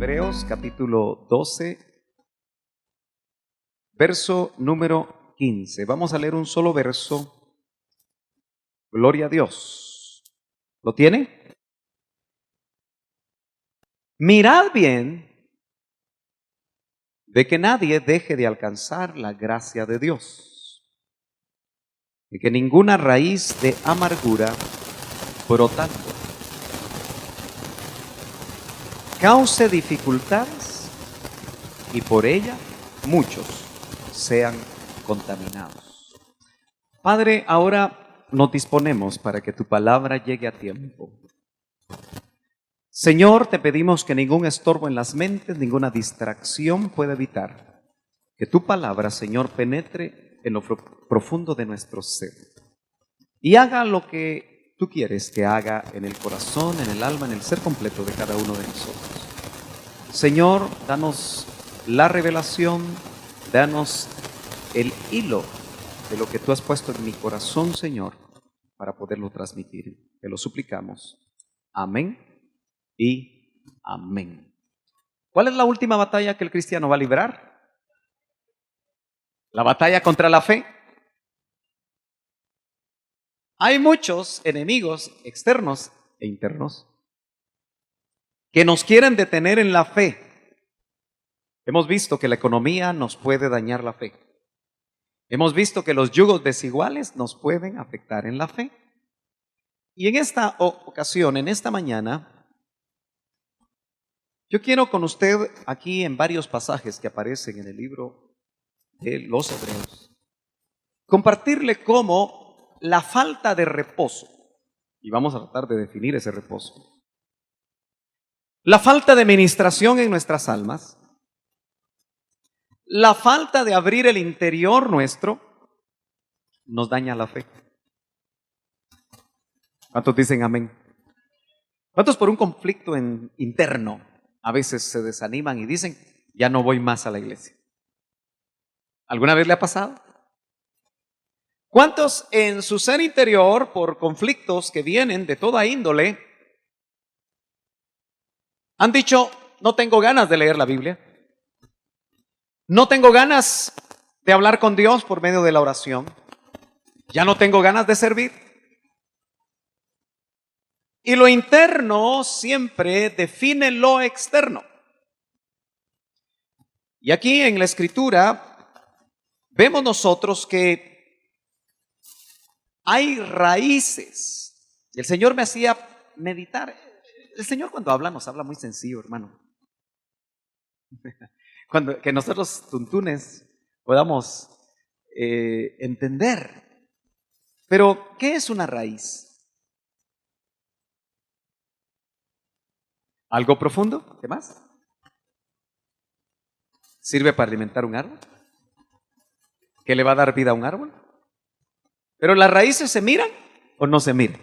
Hebreos capítulo 12, verso número 15. Vamos a leer un solo verso. Gloria a Dios. ¿Lo tiene? Mirad bien de que nadie deje de alcanzar la gracia de Dios, de que ninguna raíz de amargura brotando cause dificultades y por ella muchos sean contaminados. Padre, ahora nos disponemos para que tu palabra llegue a tiempo. Señor, te pedimos que ningún estorbo en las mentes, ninguna distracción pueda evitar que tu palabra, Señor, penetre en lo profundo de nuestro ser y haga lo que tú quieres que haga en el corazón, en el alma, en el ser completo de cada uno de nosotros. Señor, danos la revelación, danos el hilo de lo que tú has puesto en mi corazón, Señor, para poderlo transmitir. Te lo suplicamos. Amén y amén. ¿Cuál es la última batalla que el cristiano va a librar? La batalla contra la fe. Hay muchos enemigos externos e internos que nos quieren detener en la fe. Hemos visto que la economía nos puede dañar la fe. Hemos visto que los yugos desiguales nos pueden afectar en la fe. Y en esta ocasión, en esta mañana, yo quiero con usted aquí en varios pasajes que aparecen en el libro de los Hebreos, compartirle cómo la falta de reposo, y vamos a tratar de definir ese reposo, la falta de ministración en nuestras almas, la falta de abrir el interior nuestro, nos daña la fe. ¿Cuántos dicen amén? ¿Cuántos por un conflicto interno a veces se desaniman y dicen, ya no voy más a la iglesia? ¿Alguna vez le ha pasado? ¿Cuántos en su ser interior, por conflictos que vienen de toda índole, han dicho, no tengo ganas de leer la Biblia, no tengo ganas de hablar con Dios por medio de la oración, ya no tengo ganas de servir? Y lo interno siempre define lo externo. Y aquí en la Escritura vemos nosotros que hay raíces. El Señor me hacía meditar. El Señor cuando habla nos habla muy sencillo, hermano. Que nosotros tuntunes podamos entender. Pero, ¿qué es una raíz? ¿Algo profundo? ¿Qué más? ¿Sirve para alimentar un árbol? ¿Qué le va a dar vida a un árbol? ¿Pero las raíces se miran o no se miran?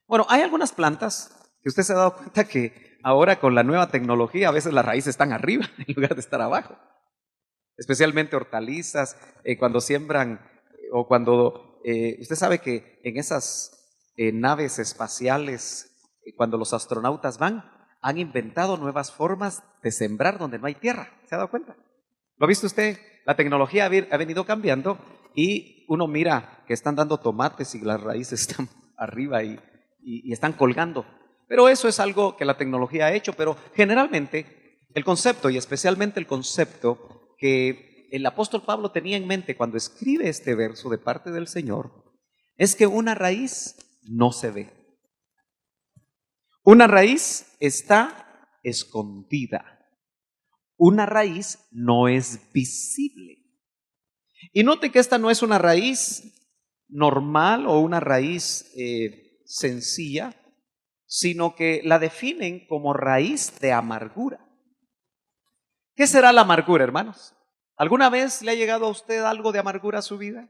Bueno, hay algunas plantas que usted se ha dado cuenta que ahora con la nueva tecnología a veces las raíces están arriba en lugar de estar abajo. Especialmente hortalizas, cuando siembran o cuando usted sabe que en esas naves espaciales, cuando los astronautas van, han inventado nuevas formas de sembrar donde no hay tierra. ¿Se ha dado cuenta? ¿Lo ha visto usted? La tecnología ha venido cambiando y uno mira que están dando tomates y las raíces están arriba y están colgando. Pero eso es algo que la tecnología ha hecho, pero generalmente el concepto, y especialmente el concepto que el apóstol Pablo tenía en mente cuando escribe este verso de parte del Señor, es que una raíz no se ve. Una raíz está escondida. Una raíz no es visible. Y note que esta no es una raíz normal o una raíz sencilla, sino que la definen como raíz de amargura. ¿Qué será la amargura, hermanos? ¿Alguna vez le ha llegado a usted algo de amargura a su vida?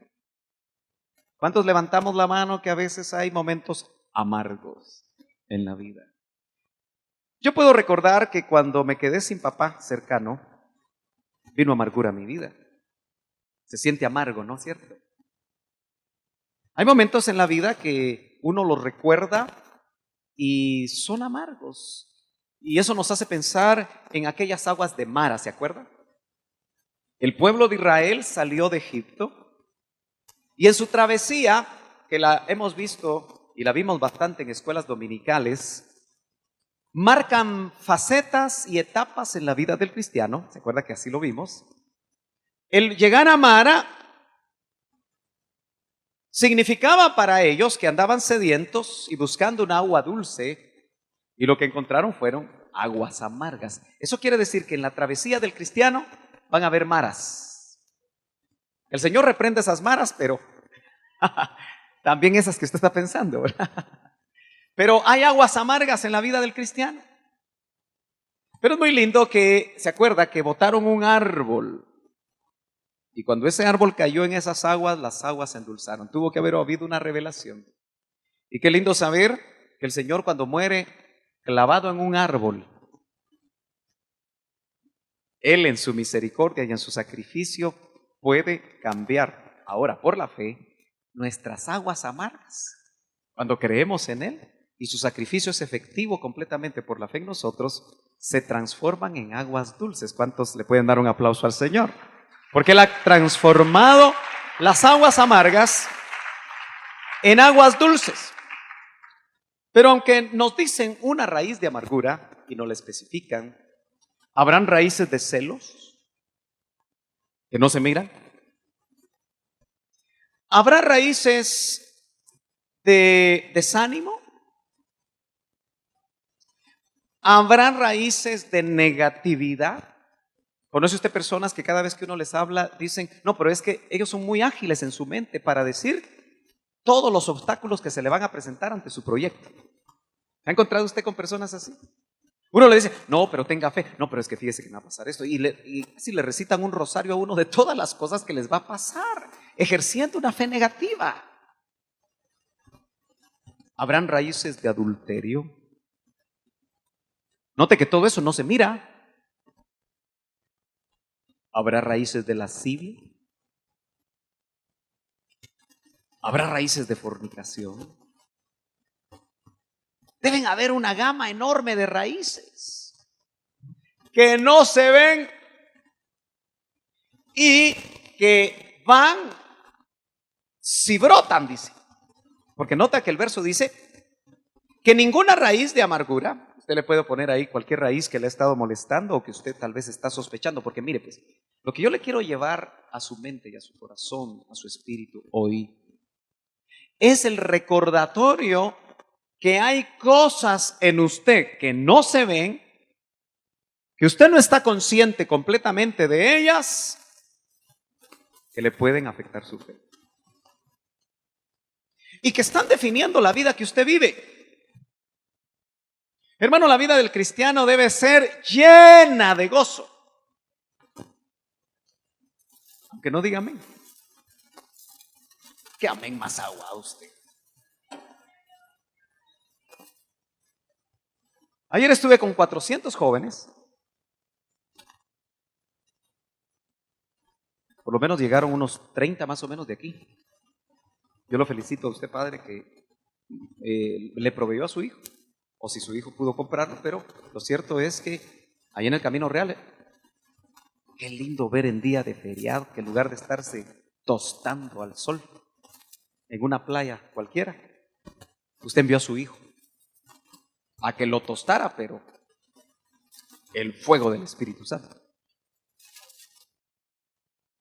¿Cuántos levantamos la mano que a veces hay momentos amargos en la vida? Yo puedo recordar que cuando me quedé sin papá cercano, vino amargura a mi vida. Se siente amargo, ¿no es cierto? Hay momentos en la vida que uno los recuerda y son amargos. Y eso nos hace pensar en aquellas aguas de Mara, ¿se acuerdan? El pueblo de Israel salió de Egipto y en su travesía, que la hemos visto y la vimos bastante en escuelas dominicales, marcan facetas y etapas en la vida del cristiano. ¿Se acuerda que así lo vimos? El llegar a Mara significaba para ellos que andaban sedientos y buscando un agua dulce, y lo que encontraron fueron aguas amargas. Eso quiere decir que en la travesía del cristiano van a haber maras. El Señor reprende esas maras, pero también esas que usted está pensando, ¿verdad? Pero hay aguas amargas en la vida del cristiano. Pero es muy lindo que, ¿se acuerda que botaron un árbol? Y cuando ese árbol cayó en esas aguas, las aguas se endulzaron. Tuvo que haber habido una revelación. Y qué lindo saber que el Señor, cuando muere clavado en un árbol, Él en su misericordia y en su sacrificio puede cambiar ahora por la fe nuestras aguas amargas. Cuando creemos en Él y su sacrificio es efectivo completamente por la fe en nosotros, se transforman en aguas dulces. ¿Cuántos le pueden dar un aplauso al Señor? Porque Él ha transformado las aguas amargas en aguas dulces. Pero aunque nos dicen una raíz de amargura y no la especifican, ¿habrán raíces de celos que no se miran? ¿Habrá raíces de desánimo? ¿Habrá raíces de negatividad? ¿Conoce usted personas que cada vez que uno les habla dicen, no, pero es que ellos son muy ágiles en su mente para decir todos los obstáculos que se le van a presentar ante su proyecto? ¿Ha encontrado usted con personas así? Uno le dice, no, pero tenga fe. No, pero es que fíjese que me va a pasar esto. Y si le recitan un rosario a uno de todas las cosas que les va a pasar, ejerciendo una fe negativa. ¿Habrán raíces de adulterio? Note que todo eso no se mira. ¿Habrá raíces de lascivia? ¿Habrá raíces de fornicación? Deben haber una gama enorme de raíces que no se ven y que van, si brotan, dice. Porque nota que el verso dice que ninguna raíz de amargura, usted le puede poner ahí cualquier raíz que le ha estado molestando o que usted tal vez está sospechando, porque mire pues, lo que yo le quiero llevar a su mente y a su corazón, a su espíritu hoy, es el recordatorio que hay cosas en usted que no se ven, que usted no está consciente completamente de ellas, que le pueden afectar su fe. Y que están definiendo la vida que usted vive. Hermano, la vida del cristiano debe ser llena de gozo. Aunque no diga amén. ¿Qué amén más agua usted? Ayer estuve con 400 jóvenes. Por lo menos llegaron unos 30 más o menos de aquí. Yo lo felicito a usted, padre, que le proveyó a su hijo. O si su hijo pudo comprarlo, pero lo cierto es que ahí en el Camino Real, qué lindo ver en día de feriado que en lugar de estarse tostando al sol en una playa cualquiera, usted envió a su hijo a que lo tostara, pero el fuego del Espíritu Santo.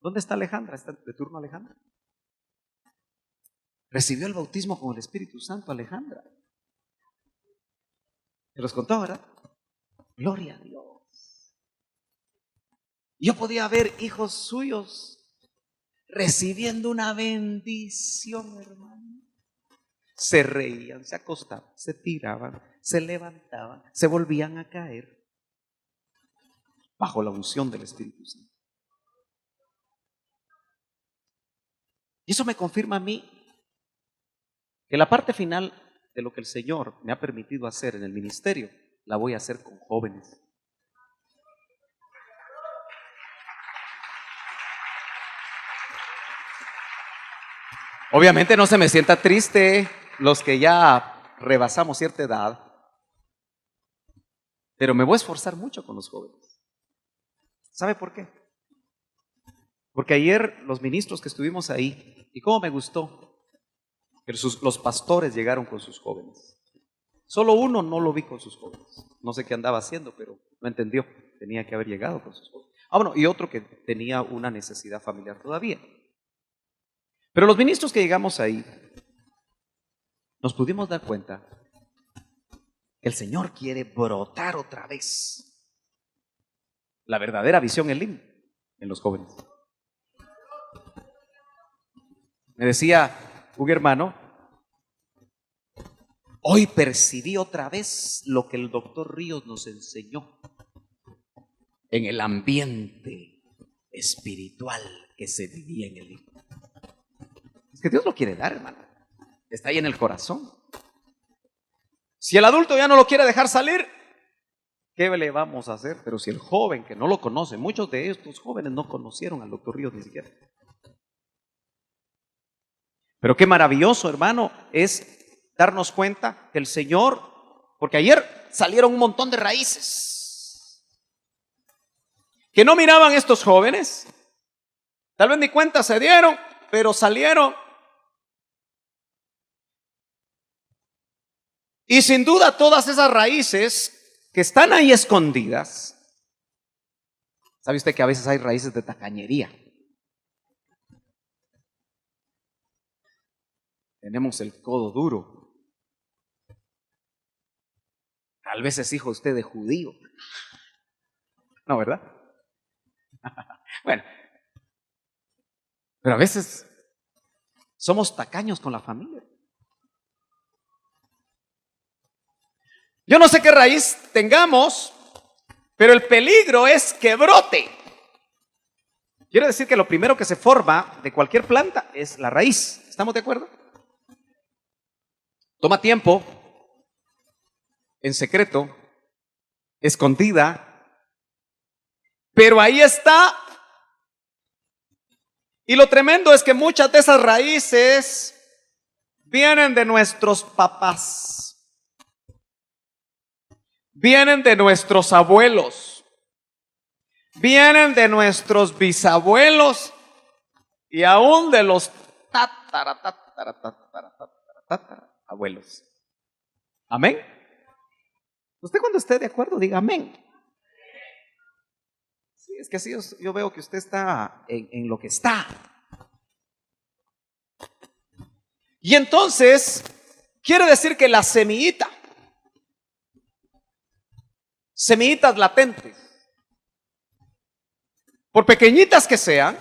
¿Dónde está Alejandra? ¿Está de turno Alejandra? Recibió el bautismo con el Espíritu Santo Alejandra. Se los contó, ¿verdad? Gloria a Dios. Yo podía ver hijos suyos recibiendo una bendición, hermano. Se reían, se acostaban, se tiraban, se levantaban, se volvían a caer bajo la unción del Espíritu Santo. Y eso me confirma a mí que la parte final de lo que el Señor me ha permitido hacer en el ministerio, la voy a hacer con jóvenes. Obviamente no se me sienta triste los que ya rebasamos cierta edad, Pero me voy a esforzar mucho con los jóvenes. ¿Sabe por qué? Porque ayer los ministros que estuvimos ahí, y cómo me gustó que los pastores llegaron con sus jóvenes. Solo uno no lo vi con sus jóvenes. No sé qué andaba haciendo, pero no entendió. Tenía que haber llegado con sus jóvenes. Bueno, y otro que tenía una necesidad familiar todavía. Pero los ministros que llegamos ahí, nos pudimos dar cuenta que el Señor quiere brotar otra vez la verdadera visión Elim en los jóvenes. Me decía un hermano, hoy percibí otra vez lo que el doctor Ríos nos enseñó en el ambiente espiritual que se vivía en Elim. Es que Dios lo quiere dar, hermano. Está ahí en el corazón. Si el adulto ya no lo quiere dejar salir, ¿qué le vamos a hacer? Pero si el joven que no lo conoce, muchos de estos jóvenes no conocieron al doctor Ríos ni siquiera. Pero qué maravilloso, hermano, es darnos cuenta que el Señor, porque ayer salieron un montón de raíces que no miraban estos jóvenes, tal vez ni cuenta se dieron, pero salieron. Y sin duda todas esas raíces que están ahí escondidas, ¿sabe usted que a veces hay raíces de tacañería? Tenemos el codo duro. Tal vez es hijo usted de judío. No, ¿verdad? Bueno, pero a veces somos tacaños con la familia. Yo no sé qué raíz tengamos, pero el peligro es que brote. Quiero decir que lo primero que se forma de cualquier planta es la raíz. ¿Estamos de acuerdo? Toma tiempo, en secreto, escondida, pero ahí está. Y lo tremendo es que muchas de esas raíces vienen de nuestros papás, vienen de nuestros abuelos, vienen de nuestros bisabuelos y aún de los abuelos. ¿Amén? Usted cuando esté de acuerdo diga amén. Sí, es que así yo veo que usted está en lo que está. Y entonces quiere decir que la semillitas latentes, por pequeñitas que sean,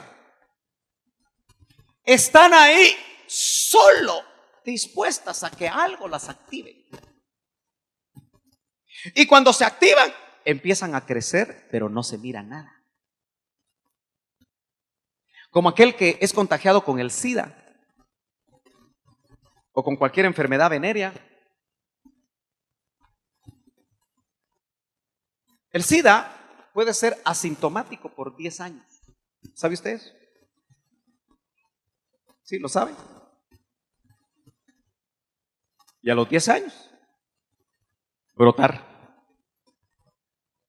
están ahí solo dispuestas a que algo las active. Y cuando se activan, empiezan a crecer, pero no se mira nada. Como aquel que es contagiado con el SIDA o con cualquier enfermedad venérea. El SIDA puede ser asintomático por 10 años. ¿Sabe usted eso? ¿Sí lo sabe? Y a los 10 años, brotar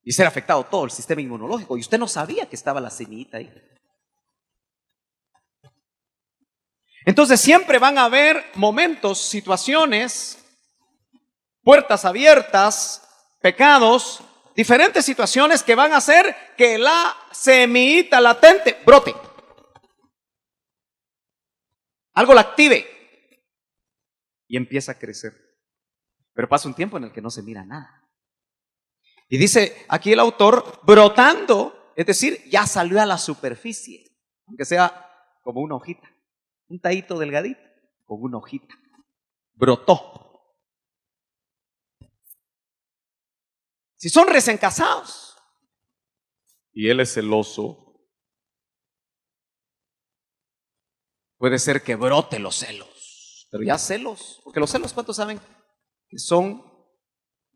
y ser afectado todo el sistema inmunológico. Y usted no sabía que estaba la semillita ahí. Entonces siempre van a haber momentos, situaciones, puertas abiertas, pecados, diferentes situaciones que van a hacer que la semillita latente brote. Algo la active y empieza a crecer. Pero pasa un tiempo en el que no se mira nada. Y dice aquí el autor, brotando, es decir, ya salió a la superficie, aunque sea como una hojita, un tallito delgadito, con una hojita. Brotó. Si son recién casados y él es celoso, puede ser que brote los celos. Pero ya celos, porque los celos, ¿cuántos saben que son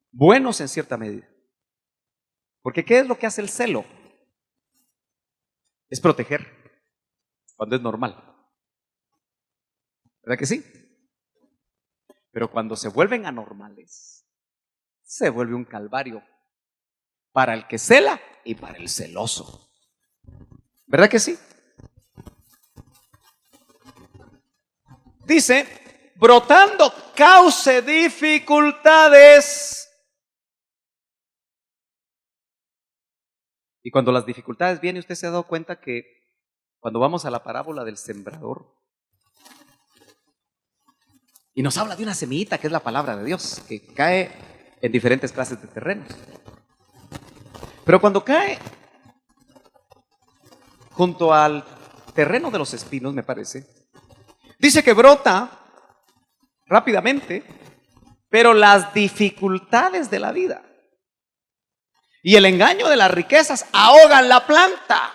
buenos en cierta medida? Porque ¿qué es lo que hace el celo? Es proteger, cuando es normal. ¿Verdad que sí? Pero cuando se vuelven anormales, se vuelve un calvario para el que cela y para el celoso. ¿Verdad que sí? Dice, brotando cause dificultades. Y cuando las dificultades vienen, usted se ha dado cuenta que cuando vamos a la parábola del sembrador, y nos habla de una semillita que es la palabra de Dios, que cae en diferentes clases de terrenos. Pero cuando cae junto al terreno de los espinos, me parece, dice que brota rápidamente, pero las dificultades de la vida y el engaño de las riquezas ahogan la planta.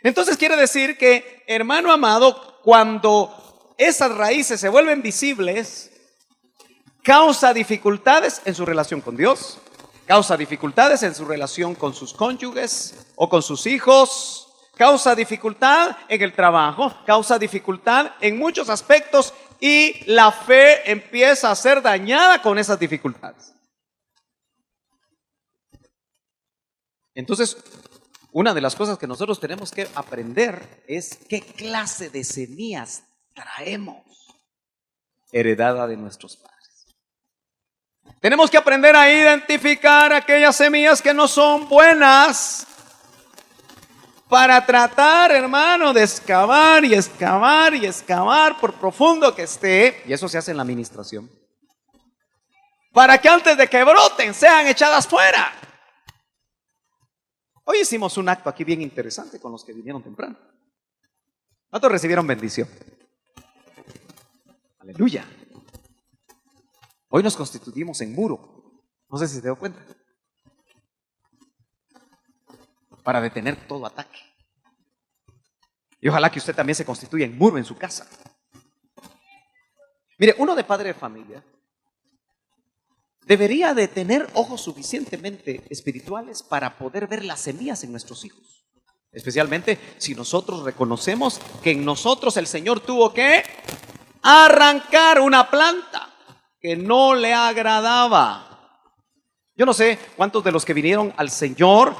Entonces quiere decir que, hermano amado, cuando esas raíces se vuelven visibles, causa dificultades en su relación con Dios, causa dificultades en su relación con sus cónyuges o con sus hijos, causa dificultad en el trabajo, causa dificultad en muchos aspectos y la fe empieza a ser dañada con esas dificultades. Entonces, una de las cosas que nosotros tenemos que aprender es qué clase de semillas traemos heredada de nuestros padres. Tenemos que aprender a identificar aquellas semillas que no son buenas para tratar, hermano, de excavar y excavar y excavar por profundo que esté, y eso se hace en la administración, para que antes de que broten sean echadas fuera. Hoy hicimos un acto aquí bien interesante con los que vinieron temprano. ¿Cuántos recibieron bendición? Aleluya. Hoy nos constituimos en muro. No sé si se dio cuenta. Para detener todo ataque. Y ojalá que usted también se constituya en muro en su casa. Mire, uno de padre de familia debería de tener ojos suficientemente espirituales para poder ver las semillas en nuestros hijos. Especialmente si nosotros reconocemos que en nosotros el Señor tuvo que arrancar una planta que no le agradaba. Yo no sé cuántos de los que vinieron al Señor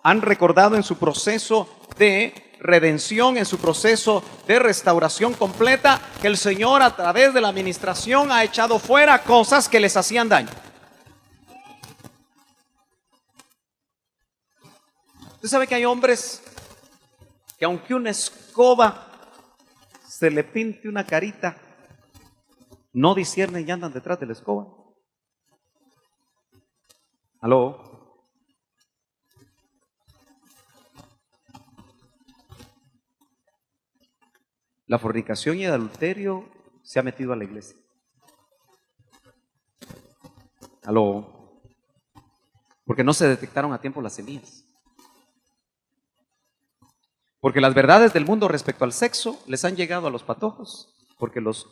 han recordado en su proceso de redención, en su proceso de restauración completa, que el Señor a través de la administración ha echado fuera cosas que les hacían daño. Usted sabe que hay hombres que aunque una escoba se le pinte una carita, no disciernen y andan detrás de la escoba. ¿Aló? La fornicación y el adulterio se ha metido a la iglesia. ¿Aló? Porque no se detectaron a tiempo las semillas. Porque las verdades del mundo respecto al sexo les han llegado a los patojos, porque los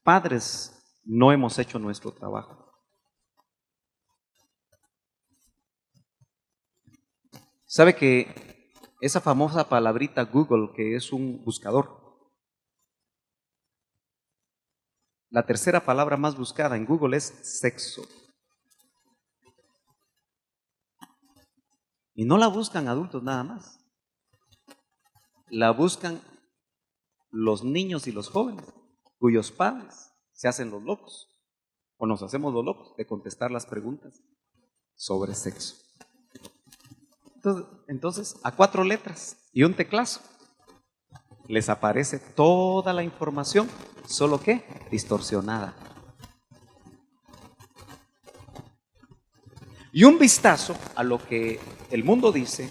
padres no hemos hecho nuestro trabajo. ¿Sabe que esa famosa palabrita Google, que es un buscador, la tercera palabra más buscada en Google es sexo? Y no la buscan adultos nada más. La buscan los niños y los jóvenes, cuyos padres se hacen los locos, o nos hacemos los locos de contestar las preguntas sobre sexo. Entonces, a 4 letras y un teclazo, les aparece toda la información, solo que distorsionada. Y un vistazo a lo que el mundo dice,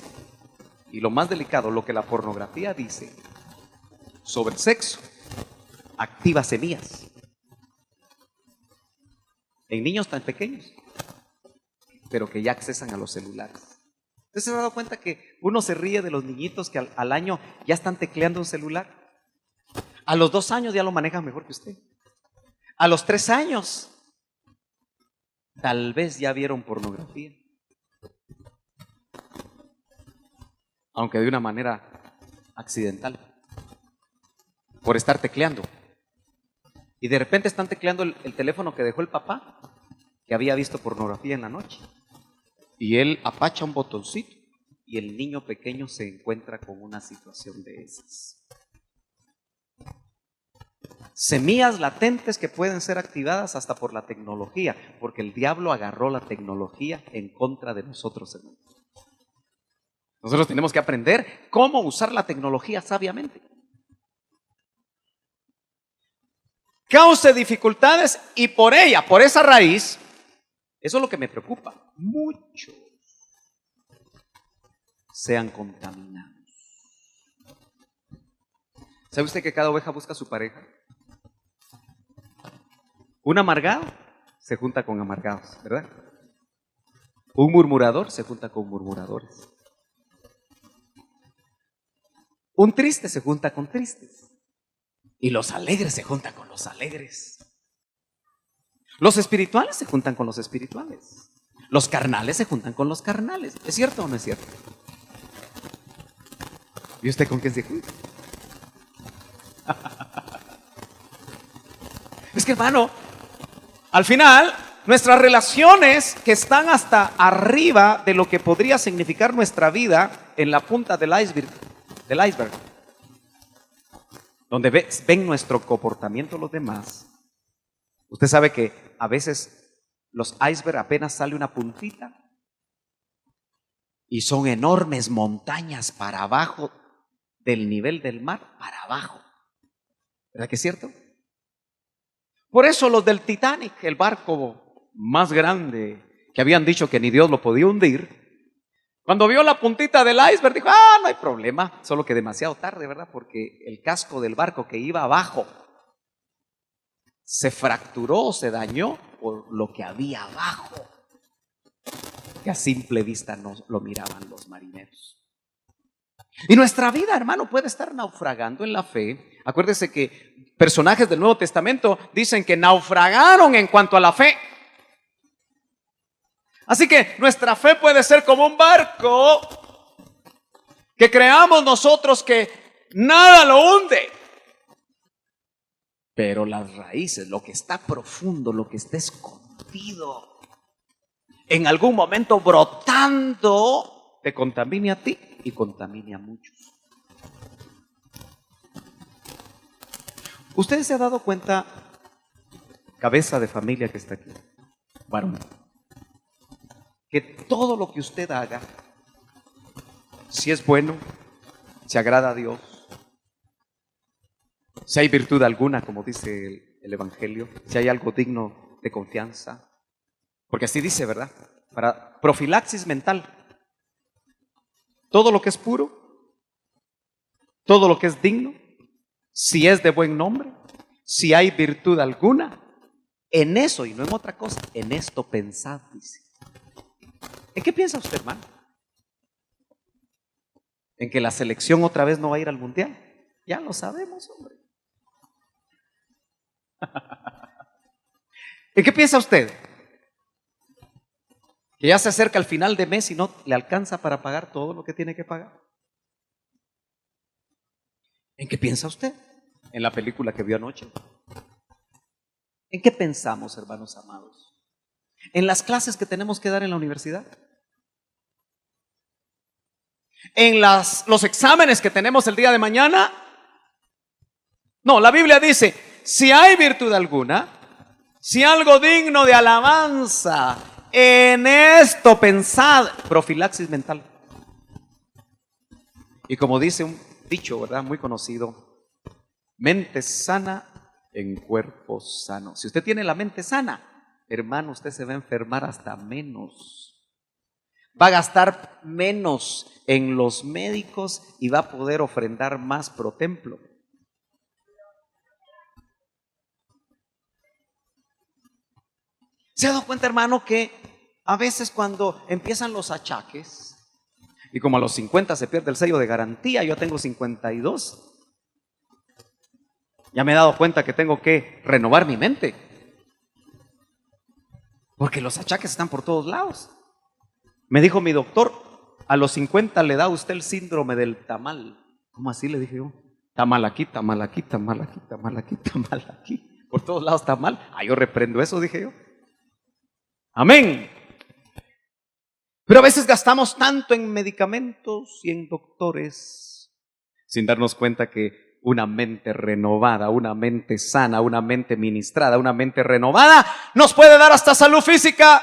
y lo más delicado, lo que la pornografía dice sobre sexo, activa semillas en niños tan pequeños, pero que ya accesan a los celulares. ¿Usted se ha dado cuenta que uno se ríe de los niñitos que al año ya están tecleando un celular? A los 2 años ya lo manejan mejor que usted. A los 3 años tal vez ya vieron pornografía, aunque de una manera accidental, por estar tecleando. Y de repente están tecleando el teléfono que dejó el papá que había visto pornografía en la noche. Y él apacha un botoncito y el niño pequeño se encuentra con una situación de esas. Semillas latentes que pueden ser activadas hasta por la tecnología, porque el diablo agarró la tecnología en contra de nosotros, hermanos. Nosotros tenemos que aprender cómo usar la tecnología sabiamente. Cause dificultades y por ella, por esa raíz, eso es lo que me preocupa. Muchos sean contaminados. ¿Sabe usted que cada oveja busca a su pareja? Un amargado se junta con amargados, ¿verdad? Un murmurador se junta con murmuradores. Un triste se junta con tristes. Y los alegres se juntan con los alegres. Los espirituales se juntan con los espirituales. Los carnales se juntan con los carnales. ¿Es cierto o no es cierto? ¿Y usted con quién se junta? Es que, hermano, al final, nuestras relaciones que están hasta arriba de lo que podría significar nuestra vida en la punta del iceberg, donde ven nuestro comportamiento los demás. Usted sabe que a veces los iceberg apenas sale una puntita y son enormes montañas para abajo del nivel del mar, para abajo. ¿Verdad que es cierto? Por eso los del Titanic, el barco más grande que habían dicho que ni Dios lo podía hundir, cuando vio la puntita del iceberg dijo, no hay problema, solo que demasiado tarde, ¿verdad? Porque el casco del barco que iba abajo se fracturó, se dañó por lo que había abajo, que a simple vista no lo miraban los marineros. Y nuestra vida, hermano, puede estar naufragando en la fe. Acuérdese que personajes del Nuevo Testamento dicen que naufragaron en cuanto a la fe. Así que nuestra fe puede ser como un barco que creamos nosotros que nada lo hunde. Pero las raíces, lo que está profundo, lo que está escondido, en algún momento brotando, te contamine a ti y contamine a muchos. ¿Usted se ha dado cuenta, cabeza de familia que está aquí, varón, que todo lo que usted haga, si es bueno, si agrada a Dios, si hay virtud alguna, como dice el Evangelio, si hay algo digno de confianza, porque así dice, ¿verdad? Para profilaxis mental, todo lo que es puro, todo lo que es digno, si es de buen nombre, si hay virtud alguna, en eso y no en otra cosa, en esto pensad, dice. ¿En qué piensa usted, hermano? ¿En que la selección otra vez no va a ir al mundial? Ya lo sabemos, hombre. ¿En qué piensa usted? Que ya se acerca el final de mes y no le alcanza para pagar todo lo que tiene que pagar. ¿En qué piensa usted? En la película que vio anoche. ¿En qué pensamos, hermanos amados? ¿En las clases que tenemos que dar en la universidad? ¿En los exámenes que tenemos el día de mañana? No, la Biblia dice, si hay virtud alguna, si algo digno de alabanza, en esto pensad, profilaxis mental. Y como dice un dicho, ¿verdad? Muy conocido, mente sana en cuerpo sano. Si usted tiene la mente sana, hermano, usted se va a enfermar hasta menos. Va a gastar menos en los médicos y va a poder ofrendar más pro templo. ¿Se ha dado cuenta, hermano, que a veces cuando empiezan los achaques, y como a los 50 se pierde el sello de garantía, yo tengo 52, ya me he dado cuenta que tengo que renovar mi mente, porque los achaques están por todos lados. Me dijo mi doctor, a los 50 le da a usted el síndrome del tamal. ¿Cómo así? Le dije yo. Tamal aquí, tamal aquí, tamal aquí, tamal aquí, tamal aquí. Por todos lados tamal. Yo reprendo eso, dije yo. Amén. Pero a veces gastamos tanto en medicamentos y en doctores sin darnos cuenta que una mente renovada, una mente sana, una mente ministrada, una mente renovada nos puede dar hasta salud física.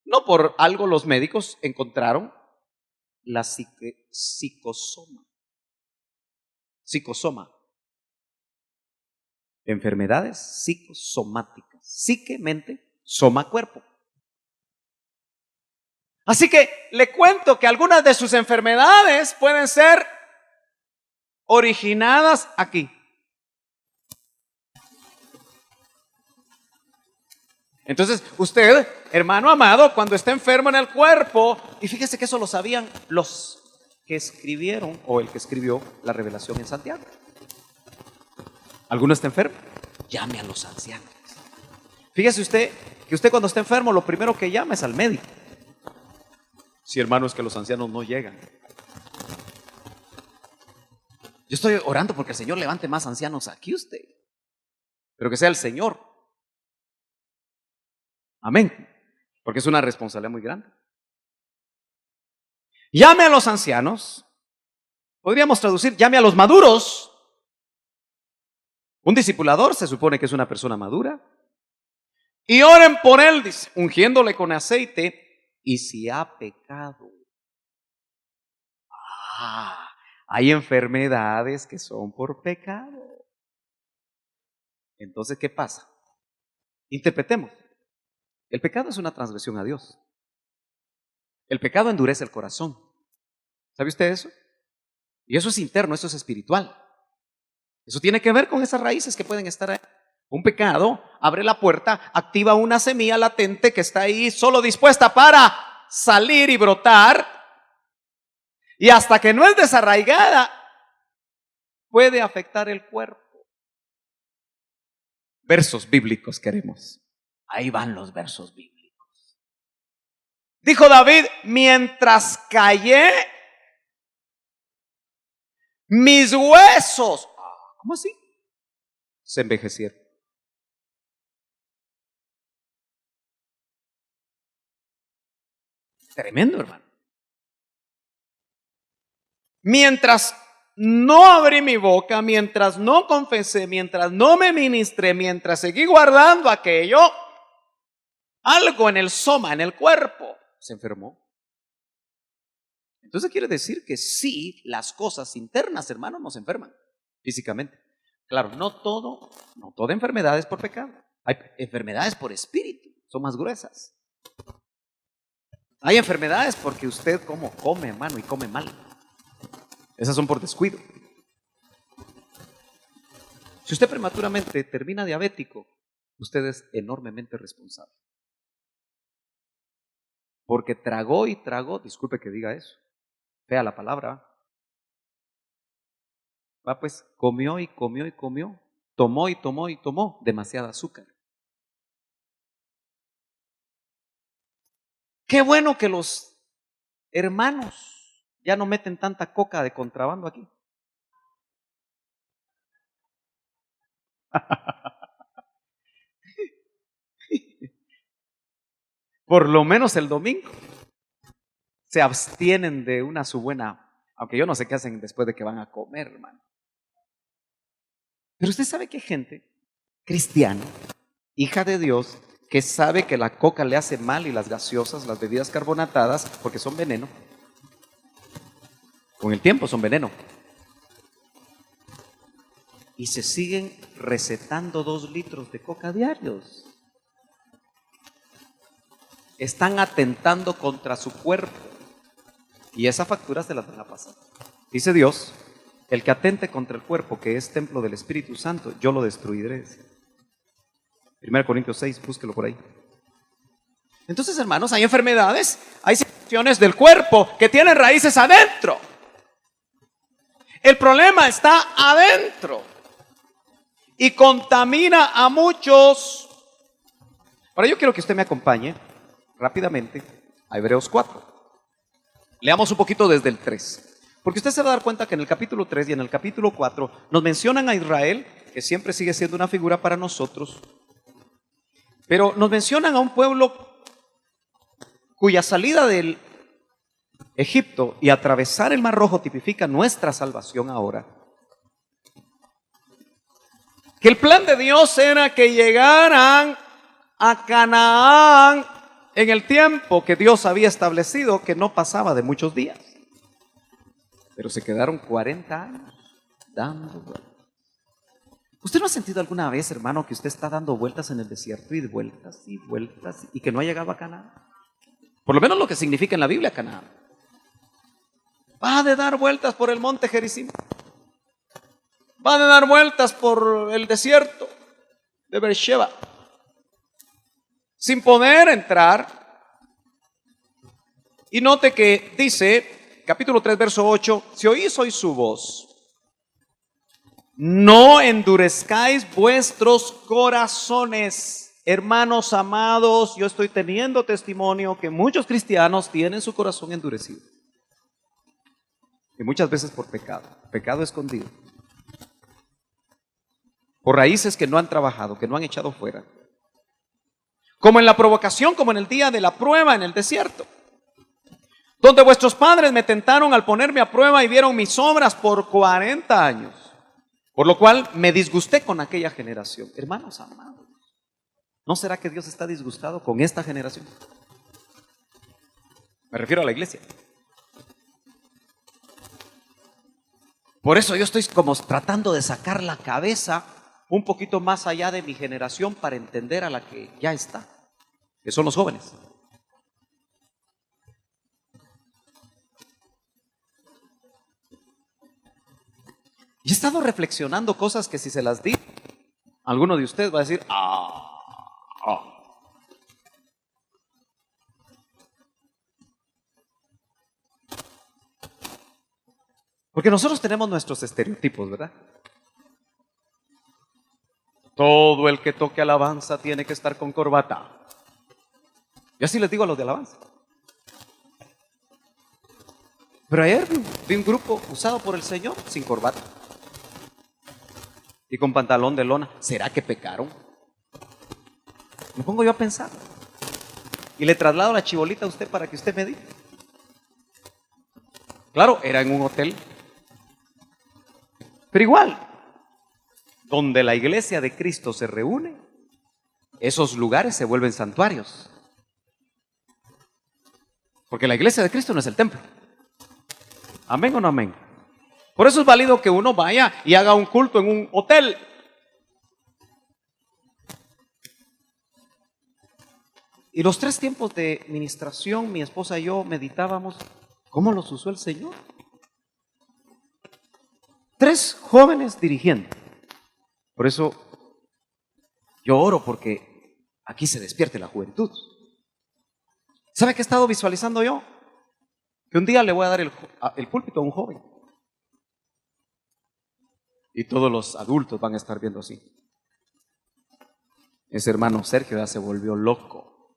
No por algo los médicos encontraron la psicosoma, enfermedades psicosomáticas, psique, mente, soma, cuerpo. Así que le cuento que algunas de sus enfermedades pueden ser originadas aquí. Entonces, usted, hermano amado, cuando está enfermo en el cuerpo, y fíjese que eso lo sabían los que escribieron, o el que escribió la Revelación en Santiago. ¿Alguno está enfermo? Llame a los ancianos. Fíjese usted que usted cuando está enfermo, lo primero que llama es al médico. Si, hermano, es que los ancianos no llegan. Yo estoy orando porque el Señor levante más ancianos aquí usted, pero que sea el Señor. Amén. Porque es una responsabilidad muy grande. Llame a los ancianos. Podríamos traducir, llame a los maduros. Un discipulador se supone que es una persona madura. Y oren por él, dice, ungiéndole con aceite. Y si ha pecado. Hay enfermedades que son por pecado. Entonces, ¿qué pasa? Interpretemos. El pecado es una transgresión a Dios. El pecado endurece el corazón. ¿Sabe usted eso? Y eso es interno, eso es espiritual. Eso tiene que ver con esas raíces que pueden estar ahí. Un pecado abre la puerta, activa una semilla latente que está ahí solo dispuesta para salir y brotar. Y hasta que no es desarraigada, puede afectar el cuerpo. Versos bíblicos queremos. Ahí van los versos bíblicos. Dijo David, mientras callé, mis huesos, ¿cómo así? Se envejecieron. Tremendo, hermano. Mientras no abrí mi boca, mientras no confesé, mientras no me ministré, mientras seguí guardando aquello, algo en el soma, en el cuerpo, se enfermó. Entonces quiere decir que sí, las cosas internas, hermanos, nos enferman físicamente. Claro, no toda enfermedad es por pecado. Hay enfermedades por espíritu, son más gruesas. Hay enfermedades porque usted come, hermano, y come mal. Esas son por descuido. Si usted prematuramente termina diabético, usted es enormemente responsable. Porque tragó y tragó, disculpe que diga eso, fea la palabra. Pues comió y comió y comió, tomó y tomó y tomó demasiada azúcar. Qué bueno que los hermanos ya no meten tanta coca de contrabando aquí. Por lo menos el domingo se abstienen de una su buena, aunque yo no sé qué hacen después de que van a comer, hermano. Pero usted sabe que hay gente cristiana, hija de Dios, que sabe que la coca le hace mal y las gaseosas, las bebidas carbonatadas, porque son veneno. Con el tiempo son veneno. Y se siguen recetando 2 litros de coca diarios. Están atentando contra su cuerpo. Y esa factura se las van a pasar. Dice Dios, el que atente contra el cuerpo, que es templo del Espíritu Santo, yo lo destruiré. 1 Corintios 6, búsquelo por ahí. Entonces, hermanos, hay enfermedades, hay situaciones del cuerpo que tienen raíces adentro. El problema está adentro y contamina a muchos. Ahora yo quiero que usted me acompañe rápidamente a Hebreos 4. Leamos un poquito desde el 3. Porque usted se va a dar cuenta que en el capítulo 3 y en el capítulo 4 nos mencionan a Israel, que siempre sigue siendo una figura para nosotros, pero nos mencionan a un pueblo cuya salida del Egipto y atravesar el Mar Rojo tipifica nuestra salvación ahora. Que el plan de Dios era que llegaran a Canaán en el tiempo que Dios había establecido, que no pasaba de muchos días. Pero se quedaron 40 años dando vueltas. ¿Usted no ha sentido alguna vez, hermano, que usted está dando vueltas en el desierto y vueltas y que no ha llegado a Canaán? Por lo menos lo que significa en la Biblia Canaán. Va de dar vueltas por el monte Gerizim. Va de dar vueltas por el desierto de Beersheba, sin poder entrar. Y note que dice, capítulo 3, verso 8, si oís hoy su voz, no endurezcáis vuestros corazones. Hermanos amados, yo estoy teniendo testimonio que muchos cristianos tienen su corazón endurecido. Y muchas veces por pecado escondido. Por raíces que no han trabajado, que no han echado fuera. Como en la provocación, como en el día de la prueba en el desierto. Donde vuestros padres me tentaron al ponerme a prueba y vieron mis obras por 40 años. Por lo cual me disgusté con aquella generación. Hermanos amados, ¿no será que Dios está disgustado con esta generación? Me refiero a la iglesia. Por eso yo estoy como tratando de sacar la cabeza un poquito más allá de mi generación para entender a la que ya está, que son los jóvenes. Y he estado reflexionando cosas que si se las di, alguno de ustedes va a decir, Porque nosotros tenemos nuestros estereotipos, ¿verdad? Todo el que toque alabanza tiene que estar con corbata. Y así les digo a los de alabanza. Pero ayer vi un grupo usado por el Señor sin corbata y con pantalón de lona. ¿Será que pecaron? Me pongo yo a pensar. Y le traslado la chibolita a usted para que usted me diga. Claro, era en un hotel. Pero igual, donde la iglesia de Cristo se reúne, esos lugares se vuelven santuarios. Porque la iglesia de Cristo no es el templo. ¿Amén o no amén? Por eso es válido que uno vaya y haga un culto en un hotel. Y los 3 tiempos de ministración, mi esposa y yo meditábamos cómo los usó el Señor. 3 jóvenes dirigiendo. Por eso yo oro porque aquí se despierte la juventud. ¿Sabe qué he estado visualizando yo? Que un día le voy a dar el púlpito a un joven. Y todos los adultos van a estar viendo así. Ese hermano Sergio ya se volvió loco.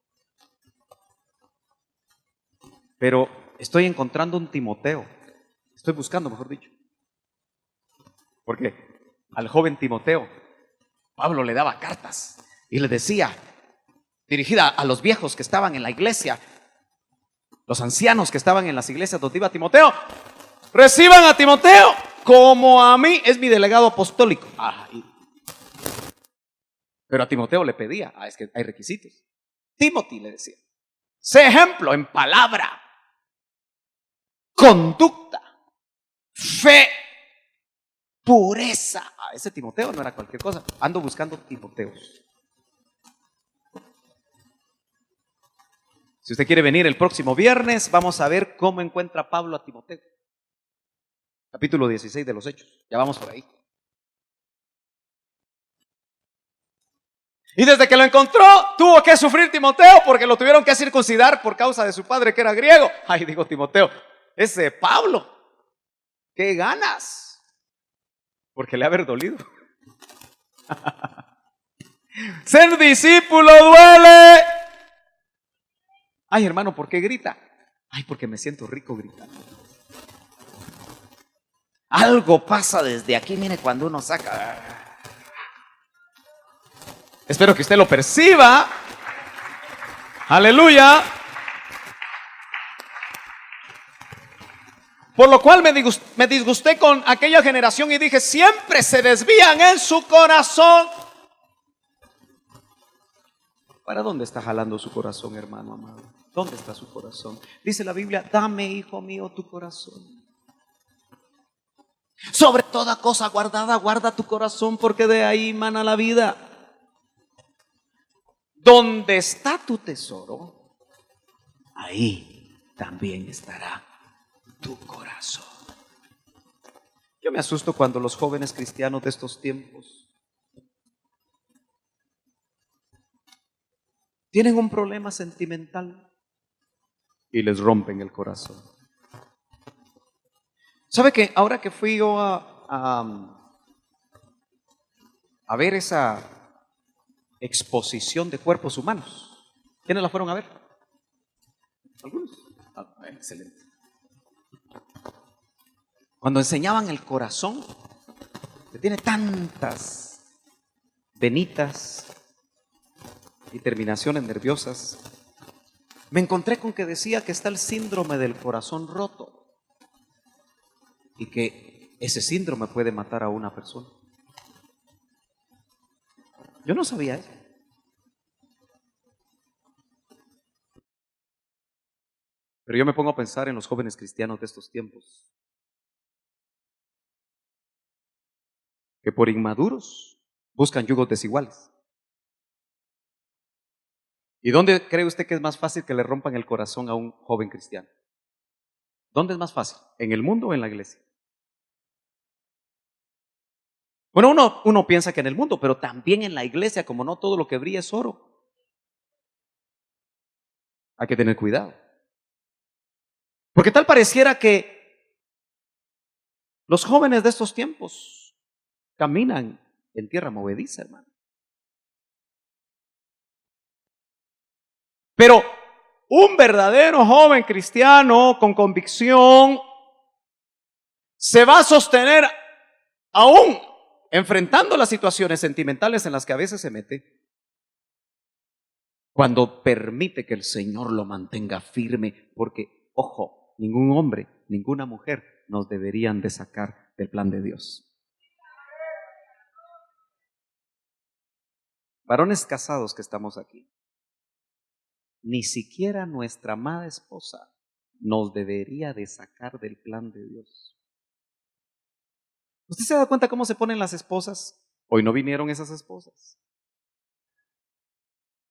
Pero estoy encontrando un Timoteo. Estoy buscando, mejor dicho. Porque al joven Timoteo, Pablo le daba cartas y le decía, dirigida a los viejos que estaban en la iglesia, los ancianos que estaban en las iglesias donde iba Timoteo, reciban a Timoteo como a mí, es mi delegado apostólico. Pero a Timoteo le pedía, es que hay requisitos. Timothy le decía, sé ejemplo en palabra, conducta, fe, pureza. Ese Timoteo no era cualquier cosa. Ando buscando Timoteos. Si usted quiere venir el próximo viernes, vamos a ver cómo encuentra Pablo a Timoteo. Capítulo 16 de los Hechos. Ya vamos por ahí. Y desde que lo encontró, tuvo que sufrir Timoteo porque lo tuvieron que circuncidar por causa de su padre que era griego. Ay, digo Timoteo, ese Pablo, qué ganas. Porque le ha haber dolido. Ser discípulo duele. Ay, hermano, ¿por qué grita? Ay, porque me siento rico gritando. Algo pasa desde aquí, mire, cuando uno saca. Espero que usted lo perciba. Aleluya. Por lo cual me disgusté con aquella generación y dije, siempre se desvían en su corazón. ¿Para dónde está jalando su corazón, hermano amado? ¿Dónde está su corazón? Dice la Biblia, dame, hijo mío, tu corazón. Sobre toda cosa guardada, guarda tu corazón, porque de ahí mana la vida. Donde está tu tesoro, ahí también estará tu corazón. Yo me asusto cuando los jóvenes cristianos de estos tiempos tienen un problema sentimental y les rompen el corazón. ¿Sabe que ahora que fui yo a ver esa exposición de cuerpos humanos? ¿Quiénes la fueron a ver? ¿Algunos? Excelente. Cuando enseñaban el corazón, que tiene tantas venitas y terminaciones nerviosas, me encontré con que decía que está el síndrome del corazón roto y que ese síndrome puede matar a una persona. Yo no sabía eso. Pero yo me pongo a pensar en los jóvenes cristianos de estos tiempos, que por inmaduros buscan yugos desiguales. ¿Y dónde cree usted que es más fácil que le rompan el corazón a un joven cristiano? ¿Dónde es más fácil? ¿En el mundo o en la iglesia? Bueno, uno piensa que en el mundo, pero también en la iglesia, como no todo lo que brilla es oro. Hay que tener cuidado. Porque tal pareciera que los jóvenes de estos tiempos caminan en tierra movediza, hermano. Pero un verdadero joven cristiano con convicción se va a sostener aún enfrentando las situaciones sentimentales en las que a veces se mete, cuando permite que el Señor lo mantenga firme, porque, ojo, ningún hombre, ninguna mujer nos deberían de sacar del plan de Dios. Varones casados que estamos aquí, ni siquiera nuestra amada esposa nos debería de sacar del plan de Dios. ¿Usted se da cuenta cómo se ponen las esposas? Hoy no vinieron esas esposas.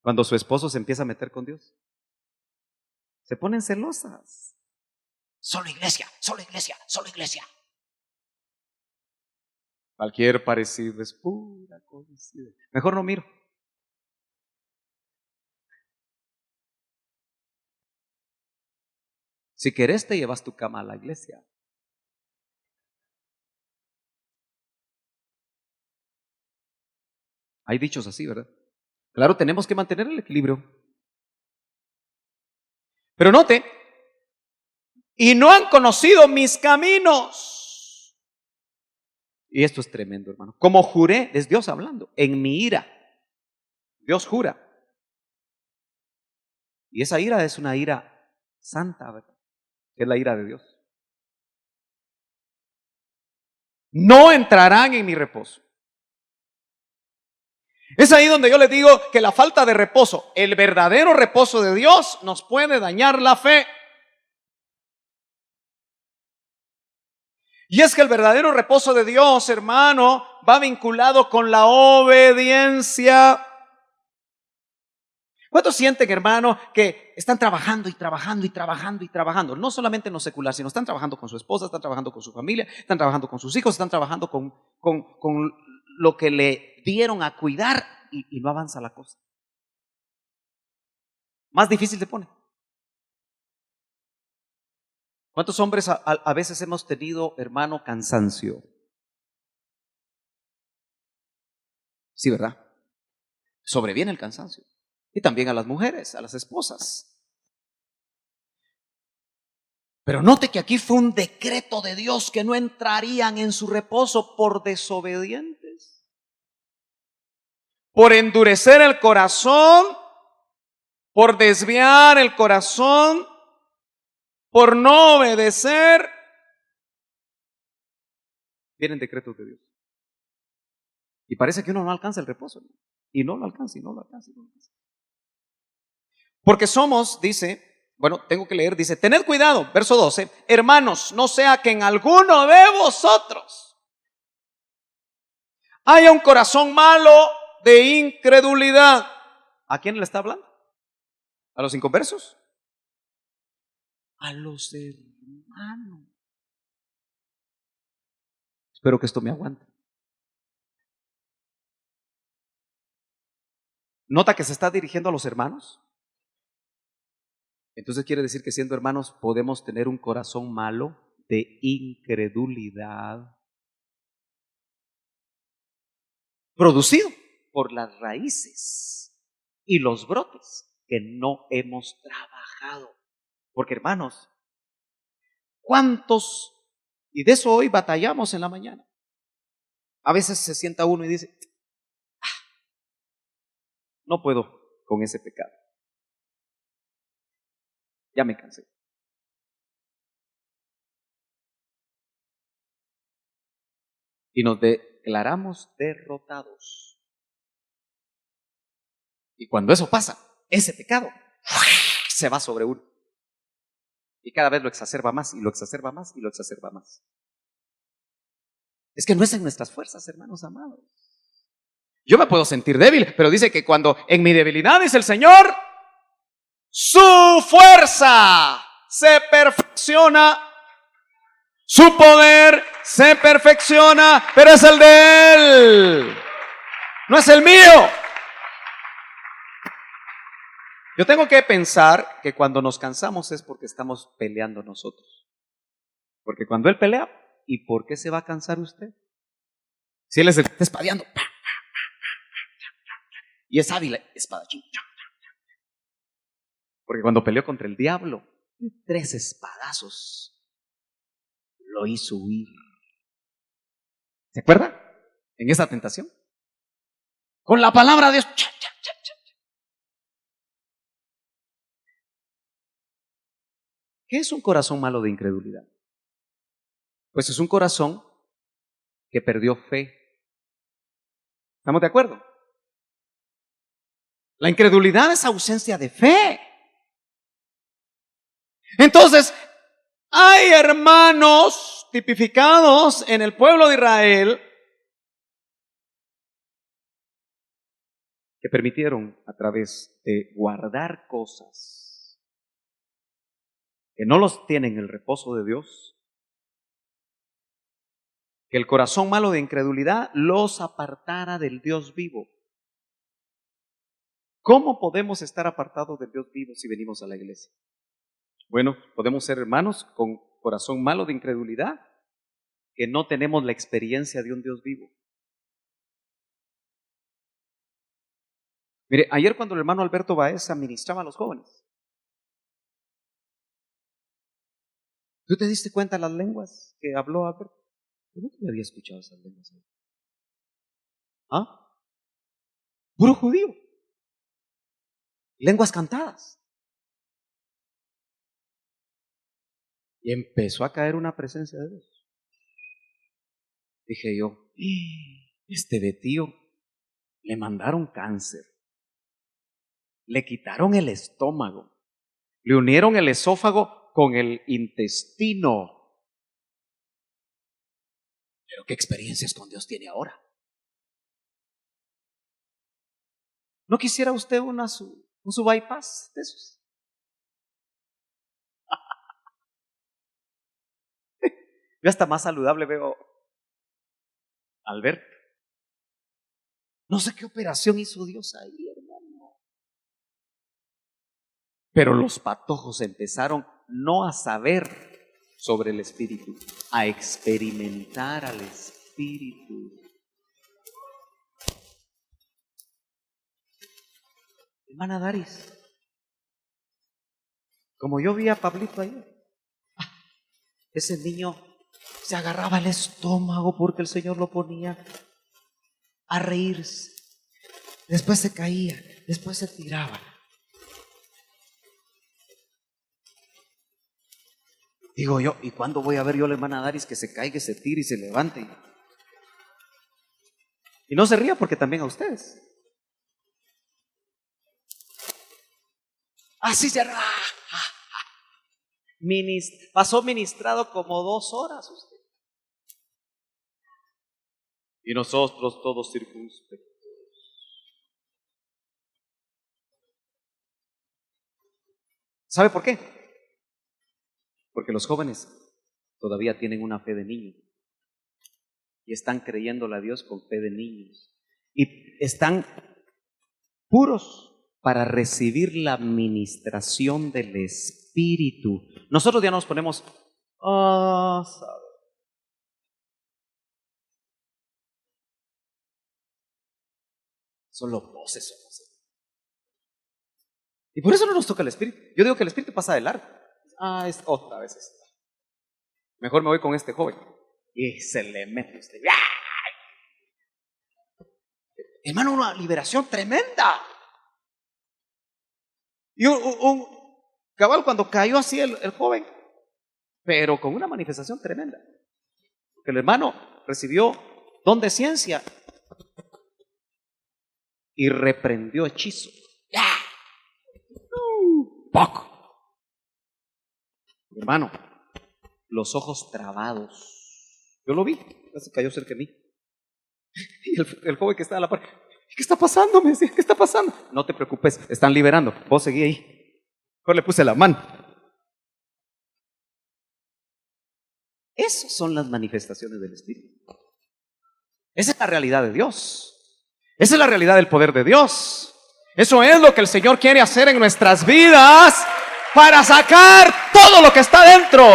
Cuando su esposo se empieza a meter con Dios, se ponen celosas. Solo iglesia, solo iglesia, solo iglesia. Cualquier parecido es pura coincidencia. Mejor no miro. Si querés te llevas tu cama a la iglesia. Hay dichos así, ¿verdad? Claro, tenemos que mantener el equilibrio. Pero note, y no han conocido mis caminos. Y esto es tremendo, hermano. Como juré, es Dios hablando, en mi ira. Dios jura. Y esa ira es una ira santa, ¿verdad? Es la ira de Dios. No entrarán en mi reposo. Es ahí donde yo les digo que la falta de reposo, el verdadero reposo de Dios, nos puede dañar la fe. Y es que el verdadero reposo de Dios, hermano, va vinculado con la obediencia. ¿Cuántos sienten, hermano, que están trabajando y trabajando y trabajando y trabajando? No solamente en lo secular, sino están trabajando con su esposa, están trabajando con su familia, están trabajando con sus hijos, están trabajando con lo que le dieron a cuidar y no avanza la cosa. Más difícil se pone. ¿Cuántos hombres a veces hemos tenido, hermano, cansancio? Sí, ¿verdad? Sobreviene el cansancio. Y también a las mujeres, a las esposas. Pero note que aquí fue un decreto de Dios que no entrarían en su reposo por desobedientes, por endurecer el corazón, por desviar el corazón, por no obedecer. Vienen decretos de Dios. Y parece que uno no alcanza el reposo, ¿no? Y no lo alcanza, y no lo alcanza, y no lo alcanza. Porque somos, dice, bueno, tengo que leer, dice, tened cuidado, verso 12, hermanos, no sea que en alguno de vosotros haya un corazón malo de incredulidad. ¿A quién le está hablando? ¿A los inconversos? A los hermanos. Espero que esto me aguante. ¿Nota que se está dirigiendo a los hermanos? Entonces quiere decir que siendo hermanos podemos tener un corazón malo de incredulidad, producido por las raíces y los brotes que no hemos trabajado. Porque hermanos, ¿cuántos? Y de eso hoy batallamos en la mañana. A veces se sienta uno y dice, no puedo con ese pecado. Ya me cansé. Y nos declaramos derrotados. Y cuando eso pasa, ese pecado se va sobre uno. Y cada vez lo exacerba más, y lo exacerba más, y lo exacerba más. Es que no es en nuestras fuerzas, hermanos amados. Yo me puedo sentir débil, pero dice que cuando en mi debilidad, dice el Señor, su fuerza se perfecciona, su poder se perfecciona, pero es el de Él, no es el mío. Yo tengo que pensar que cuando nos cansamos es porque estamos peleando nosotros. Porque cuando Él pelea, ¿y por qué se va a cansar usted? Si Él es el que está espadeando, y es hábil espadachín. Porque cuando peleó contra el diablo, 3 espadazos lo hizo huir. ¿Se acuerda? En esa tentación. Con la palabra de Dios. ¿Qué es un corazón malo de incredulidad? Pues es un corazón que perdió fe. ¿Estamos de acuerdo? La incredulidad es ausencia de fe. Entonces, hay hermanos tipificados en el pueblo de Israel que permitieron a través de guardar cosas que no los tienen el reposo de Dios, que el corazón malo de incredulidad los apartara del Dios vivo. ¿Cómo podemos estar apartados del Dios vivo si venimos a la iglesia? Bueno, podemos ser hermanos con corazón malo de incredulidad, que no tenemos la experiencia de un Dios vivo. Mire, ayer cuando el hermano Alberto Baeza ministraba a los jóvenes, ¿tú te diste cuenta de las lenguas que habló Alberto? Yo nunca había escuchado esas lenguas. ¿Ah? Puro judío. Lenguas cantadas. Y empezó a caer una presencia de Dios. Dije yo, este Betío le mandaron cáncer, le quitaron el estómago, le unieron el esófago con el intestino. Pero qué experiencias con Dios tiene ahora. ¿No quisiera usted un su bypass de esos? Yo hasta más saludable veo a Alberto. No sé qué operación hizo Dios ahí, hermano. Pero los patojos empezaron no a saber sobre el Espíritu, a experimentar al Espíritu. Hermana Daris, como yo vi a Pablito ayer, ese niño se agarraba el estómago porque el Señor lo ponía a reírse. Después se caía, después se tiraba. Digo yo, ¿y cuándo voy a ver yo a la hermana Daris que se caiga, que se tire y se levante? Y no se ría porque también a ustedes. Así se pasó ministrado como 2 horas usted. Y nosotros todos circunspectos. ¿Sabe por qué? Porque los jóvenes todavía tienen una fe de niño y están creyéndole a Dios con fe de niños y están puros para recibir la administración del Espíritu. Nosotros ya nos ponemos ¿sabe? Solo voces somos. Y por eso no nos toca el Espíritu. Yo digo que el Espíritu pasa de largo. Es otra vez esta. Mejor me voy con este joven. Y se le mete usted. ¡Ay! Hermano, una liberación tremenda. Y un cabal cuando cayó así el joven, pero con una manifestación tremenda. Porque el hermano recibió don de ciencia y reprendió hechizo. Poco. Hermano, los ojos trabados. Yo lo vi, se cayó cerca de mí. Y el joven que estaba a la par, ¿qué está pasando? Me decía, ¿qué está pasando? No te preocupes, están liberando. Vos seguí ahí. Yo le puse la mano. Esas son las manifestaciones del Espíritu. Esa es la realidad de Dios. Esa es la realidad del poder de Dios. Eso es lo que el Señor quiere hacer en nuestras vidas para sacar todo lo que está dentro.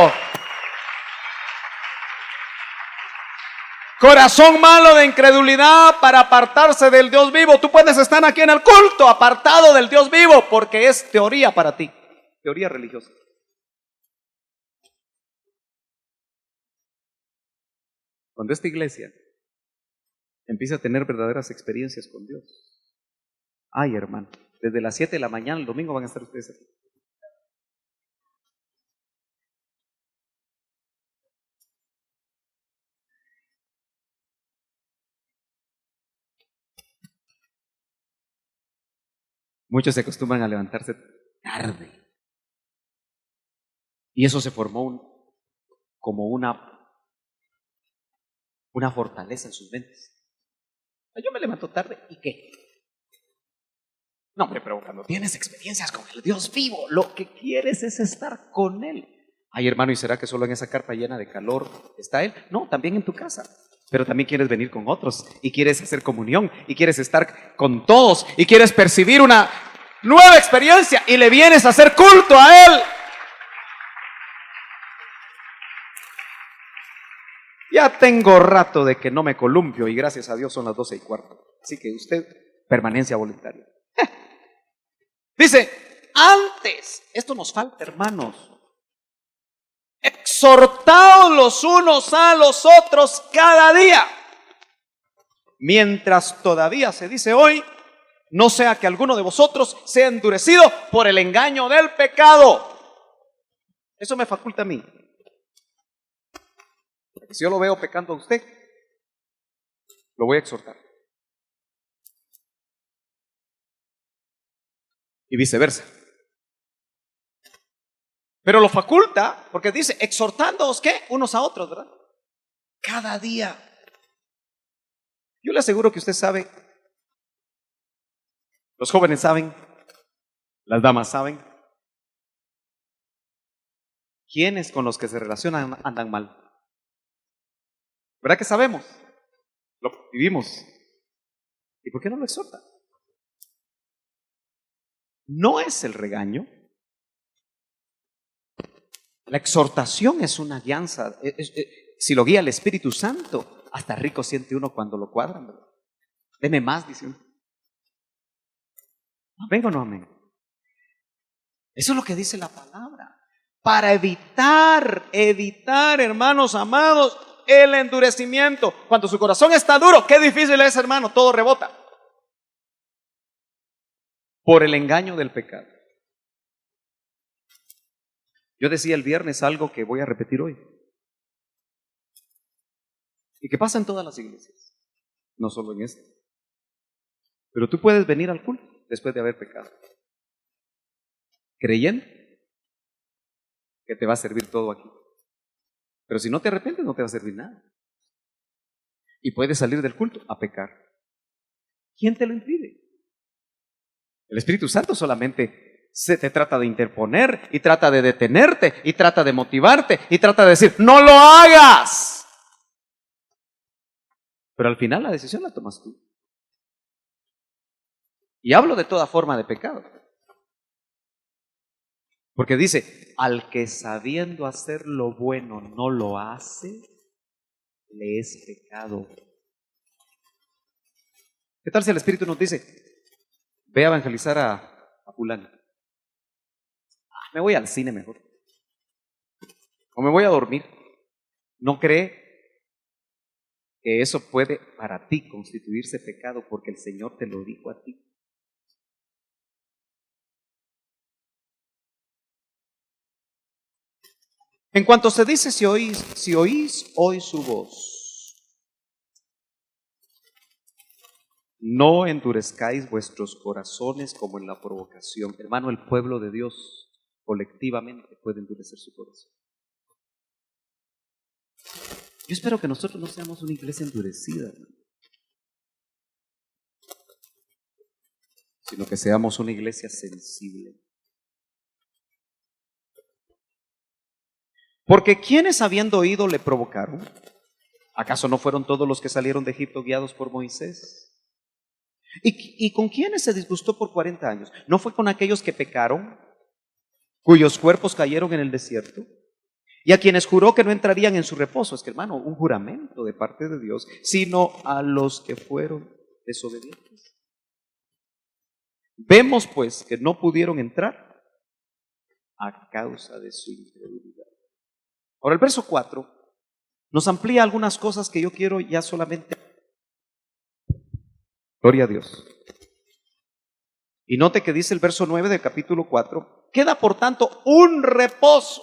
Corazón malo de incredulidad para apartarse del Dios vivo. Tú puedes estar aquí en el culto apartado del Dios vivo porque es teoría para ti, teoría religiosa. Cuando esta iglesia empieza a tener verdaderas experiencias con Dios, ay hermano, desde las 7 de la mañana el domingo van a estar ustedes aquí. Muchos se acostumbran a levantarse tarde. Y eso se formó como una fortaleza en sus mentes. Yo me levanto tarde, ¿y qué? No, hombre, pero cuando tienes experiencias con el Dios vivo, lo que quieres es estar con Él. Ay, hermano, ¿y será que solo en esa carpa llena de calor está Él? No, también en tu casa. Pero también quieres venir con otros y quieres hacer comunión y quieres estar con todos y quieres percibir una nueva experiencia y le vienes a hacer culto a Él. Ya tengo rato de que no me columpio y gracias a Dios son las 12:15. Así que usted, permanencia voluntaria. Dice, antes, esto nos falta, hermanos. Exhortaos los unos a los otros cada día, mientras todavía se dice hoy, no sea que alguno de vosotros sea endurecido por el engaño del pecado. Eso me faculta a mí. Si yo lo veo pecando a usted, lo voy a exhortar. Y viceversa. Pero lo faculta porque dice, exhortándoos, ¿qué? Unos a otros, ¿verdad? Cada día. Yo le aseguro que usted sabe, los jóvenes saben, las damas saben, quiénes con los que se relacionan andan mal. ¿Verdad que sabemos? Lo vivimos. ¿Y por qué no lo exhorta? No es el regaño. La exhortación es una guianza. Si lo guía el Espíritu Santo, hasta rico siente uno cuando lo cuadran, ¿verdad? Deme más, dice uno. ¿Amén o no amén? Eso es lo que dice la palabra. para evitar, hermanos amados, el endurecimiento. Cuando su corazón está duro, qué difícil es, hermano, todo rebota. Por el engaño del pecado. Yo decía el viernes algo que voy a repetir hoy. Y que pasa en todas las iglesias, no solo en esta. Pero tú puedes venir al culto después de haber pecado, creyendo que te va a servir todo aquí. Pero si no te arrepientes, no te va a servir nada. Y puedes salir del culto a pecar. ¿Quién te lo impide? El Espíritu Santo solamente se te trata de interponer y trata de detenerte y trata de motivarte y trata de decir, no lo hagas. Pero al final la decisión la tomas tú. Y hablo de toda forma de pecado. Porque dice, al que sabiendo hacer lo bueno no lo hace, le es pecado. ¿Qué tal si el Espíritu nos dice, ve a evangelizar a fulano? Me voy al cine mejor. O me voy a dormir. ¿No cree que eso puede para ti constituirse pecado porque el Señor te lo dijo a ti? En cuanto se dice, si oís hoy su voz, no endurezcáis vuestros corazones como en la provocación. Hermano, el pueblo de Dios colectivamente puede endurecer su corazón. Yo espero que nosotros no seamos una iglesia endurecida, hermano, sino que seamos una iglesia sensible. Porque quienes habiendo oído le provocaron, ¿acaso no fueron todos los que salieron de Egipto guiados por Moisés? ¿Y con quiénes se disgustó por 40 años? ¿No fue con aquellos que pecaron, cuyos cuerpos cayeron en el desierto? Y a quienes juró que no entrarían en su reposo. Es que, hermano, un juramento de parte de Dios, sino a los que fueron desobedientes. Vemos pues que no pudieron entrar a causa de su incredulidad. Ahora el verso 4 nos amplía algunas cosas que yo quiero ya solamente. Gloria a Dios. Y note que dice el verso 9 del capítulo 4, queda por tanto un reposo.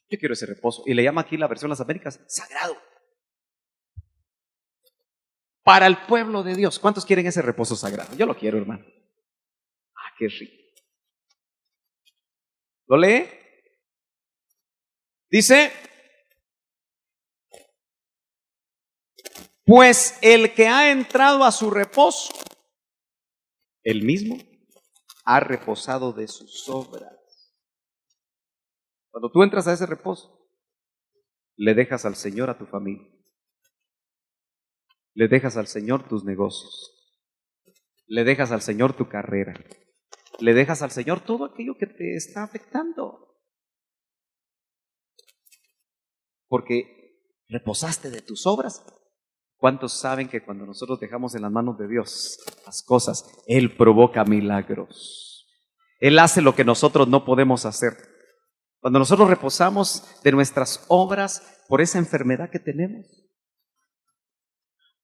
Yo quiero ese reposo. Y le llama aquí la versión de las Américas, sagrado. Para el pueblo de Dios. ¿Cuántos quieren ese reposo sagrado? Yo lo quiero, hermano. Ah, qué rico. ¿Lo lee? Dice, pues el que ha entrado a su reposo, él mismo ha reposado de sus obras. Cuando tú entras a ese reposo, le dejas al Señor a tu familia, le dejas al Señor tus negocios, le dejas al Señor tu carrera, le dejas al Señor todo aquello que te está afectando. Porque reposaste de tus obras. ¿Cuántos saben que cuando nosotros dejamos en las manos de Dios las cosas, Él provoca milagros? Él hace lo que nosotros no podemos hacer. Cuando nosotros reposamos de nuestras obras por esa enfermedad que tenemos,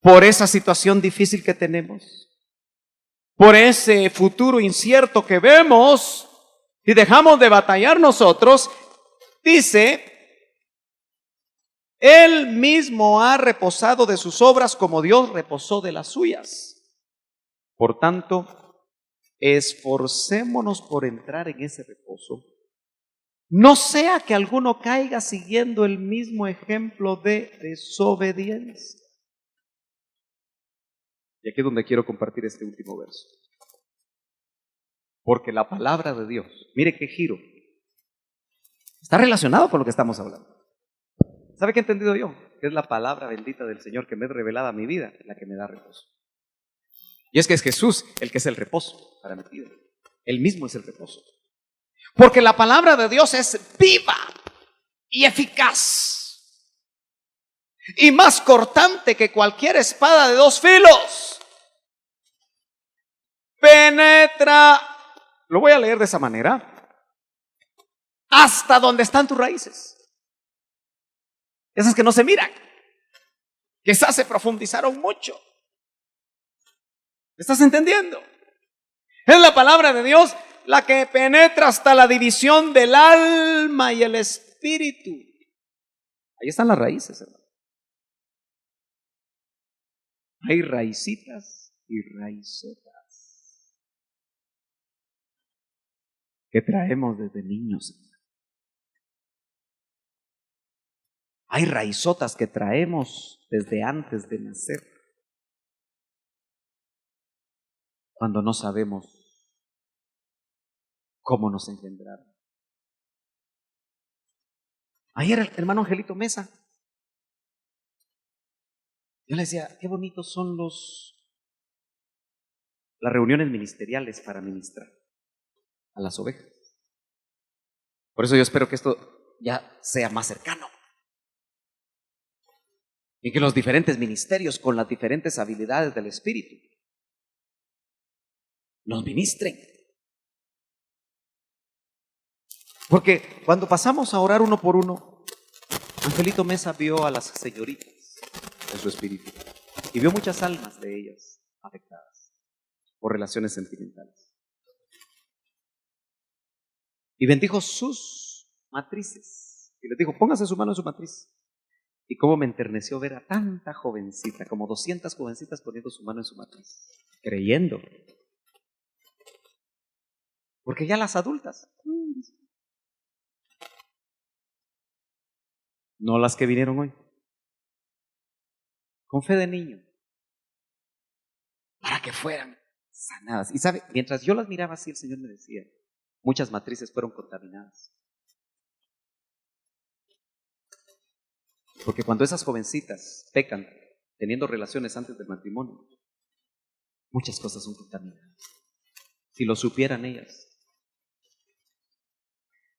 por esa situación difícil que tenemos, por ese futuro incierto que vemos y dejamos de batallar nosotros, dice, Él mismo ha reposado de sus obras como Dios reposó de las suyas. Por tanto, esforcémonos por entrar en ese reposo. No sea que alguno caiga siguiendo el mismo ejemplo de desobediencia. Y aquí es donde quiero compartir este último verso. Porque la palabra de Dios, mire qué giro, está relacionado con lo que estamos hablando. ¿Sabe qué he entendido yo? Que es la palabra bendita del Señor que me es revelada a mi vida, la que me da reposo. Y es que es Jesús el que es el reposo para mi vida. Él mismo es el reposo. Porque la palabra de Dios es viva y eficaz. Y más cortante que cualquier espada de 2 filos. Penetra. Lo voy a leer de esa manera. hasta donde están tus raíces. Esas que no se miran, que esas se profundizaron mucho. ¿Estás entendiendo? Es la palabra de Dios la que penetra hasta la división del alma y el espíritu. Ahí están las raíces, hermano. Hay raicitas y raizotas que traemos desde niños. Hay raizotas que traemos desde antes de nacer, cuando no sabemos cómo nos engendraron. Ayer el hermano Angelito Mesa, yo le decía, qué bonitos son las reuniones ministeriales para ministrar a las ovejas. Por eso yo espero que esto ya sea más cercano. Y que los diferentes ministerios con las diferentes habilidades del Espíritu nos ministren. Porque cuando pasamos a orar uno por uno, Angelito Mesa vio a las señoritas en su espíritu y vio muchas almas de ellas afectadas por relaciones sentimentales. Y bendijo sus matrices y les dijo, póngase su mano en su matriz. Y cómo me enterneció ver a tanta jovencita, como 200 jovencitas poniendo su mano en su matriz, creyendo. Porque ya las adultas, no las que vinieron hoy, con fe de niño, para que fueran sanadas. Y sabe, mientras yo las miraba así, el Señor me decía, muchas matrices fueron contaminadas. Porque cuando esas jovencitas pecan teniendo relaciones antes del matrimonio, muchas cosas son contaminadas. Si lo supieran ellas.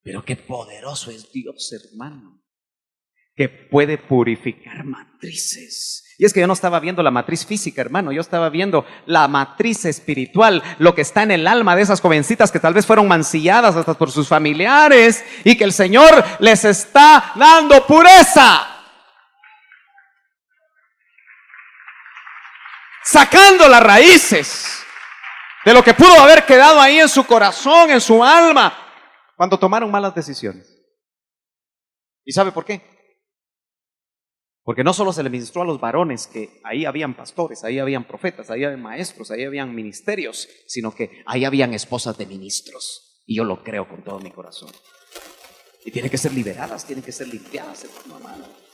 Pero qué poderoso es Dios, hermano, que puede purificar matrices. Y es que yo no estaba viendo la matriz física, hermano, yo estaba viendo la matriz espiritual, lo que está en el alma de esas jovencitas que tal vez fueron mancilladas hasta por sus familiares y que el Señor les está dando pureza. Sacando las raíces de lo que pudo haber quedado ahí en su corazón, en su alma, cuando tomaron malas decisiones. ¿Y sabe por qué? Porque no solo se le ministró a los varones, que ahí habían pastores, ahí habían profetas, ahí habían maestros, ahí habían ministerios, sino que ahí habían esposas de ministros. Y yo lo creo con todo mi corazón. Y tienen que ser liberadas, tienen que ser limpiadas, hermano amado.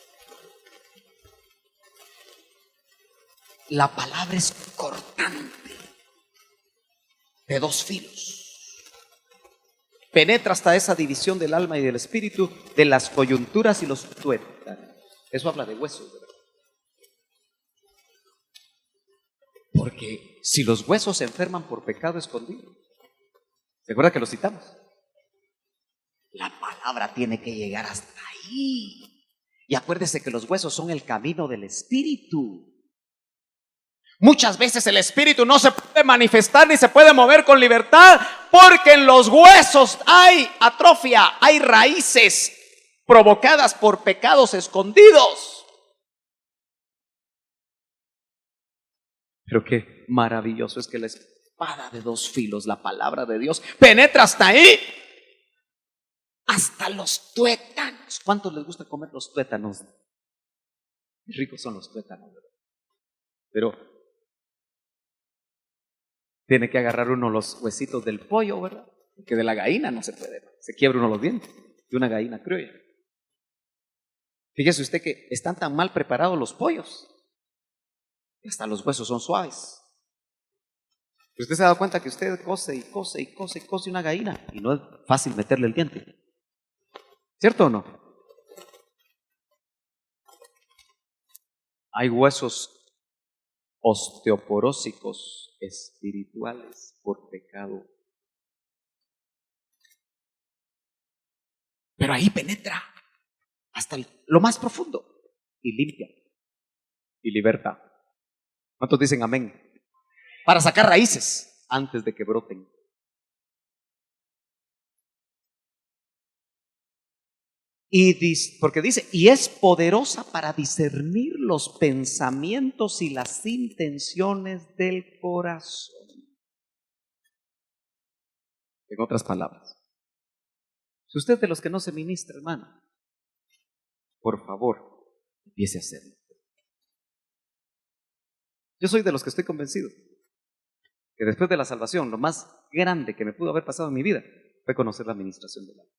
La palabra es cortante, de dos filos. Penetra hasta esa división del alma y del espíritu, de las coyunturas y los tuétanos. Eso habla de huesos, ¿verdad? Porque si los huesos se enferman por pecado escondido, ¿se acuerda que lo citamos? La palabra tiene que llegar hasta ahí. Y acuérdese que los huesos son el camino del espíritu. Muchas veces el espíritu no se puede manifestar ni se puede mover con libertad porque en los huesos hay atrofia, hay raíces provocadas por pecados escondidos. Pero qué maravilloso es que la espada de dos filos, la palabra de Dios, penetra hasta ahí, hasta los tuétanos. ¿Cuántos les gusta comer los tuétanos? Qué ricos son los tuétanos, ¿verdad? Pero tiene que agarrar uno los huesitos del pollo, ¿verdad? Porque de la gallina no se puede, se quiebra uno los dientes de una gallina criolla. Fíjese usted que están tan mal preparados los pollos que hasta los huesos son suaves. Usted se ha dado cuenta que usted cose y cose y cose y cose una gallina y no es fácil meterle el diente. ¿Cierto o no? Hay huesos osteoporósicos espirituales por pecado. Pero ahí penetra hasta lo más profundo y limpia y liberta. ¿Cuántos dicen amén? Para sacar raíces antes de que broten. Porque dice, y es poderosa para discernir los pensamientos y las intenciones del corazón. En otras palabras, si usted es de los que no se ministra, hermano, por favor, empiece a hacerlo. Yo soy de los que estoy convencido que después de la salvación, lo más grande que me pudo haber pasado en mi vida fue conocer la administración del alma.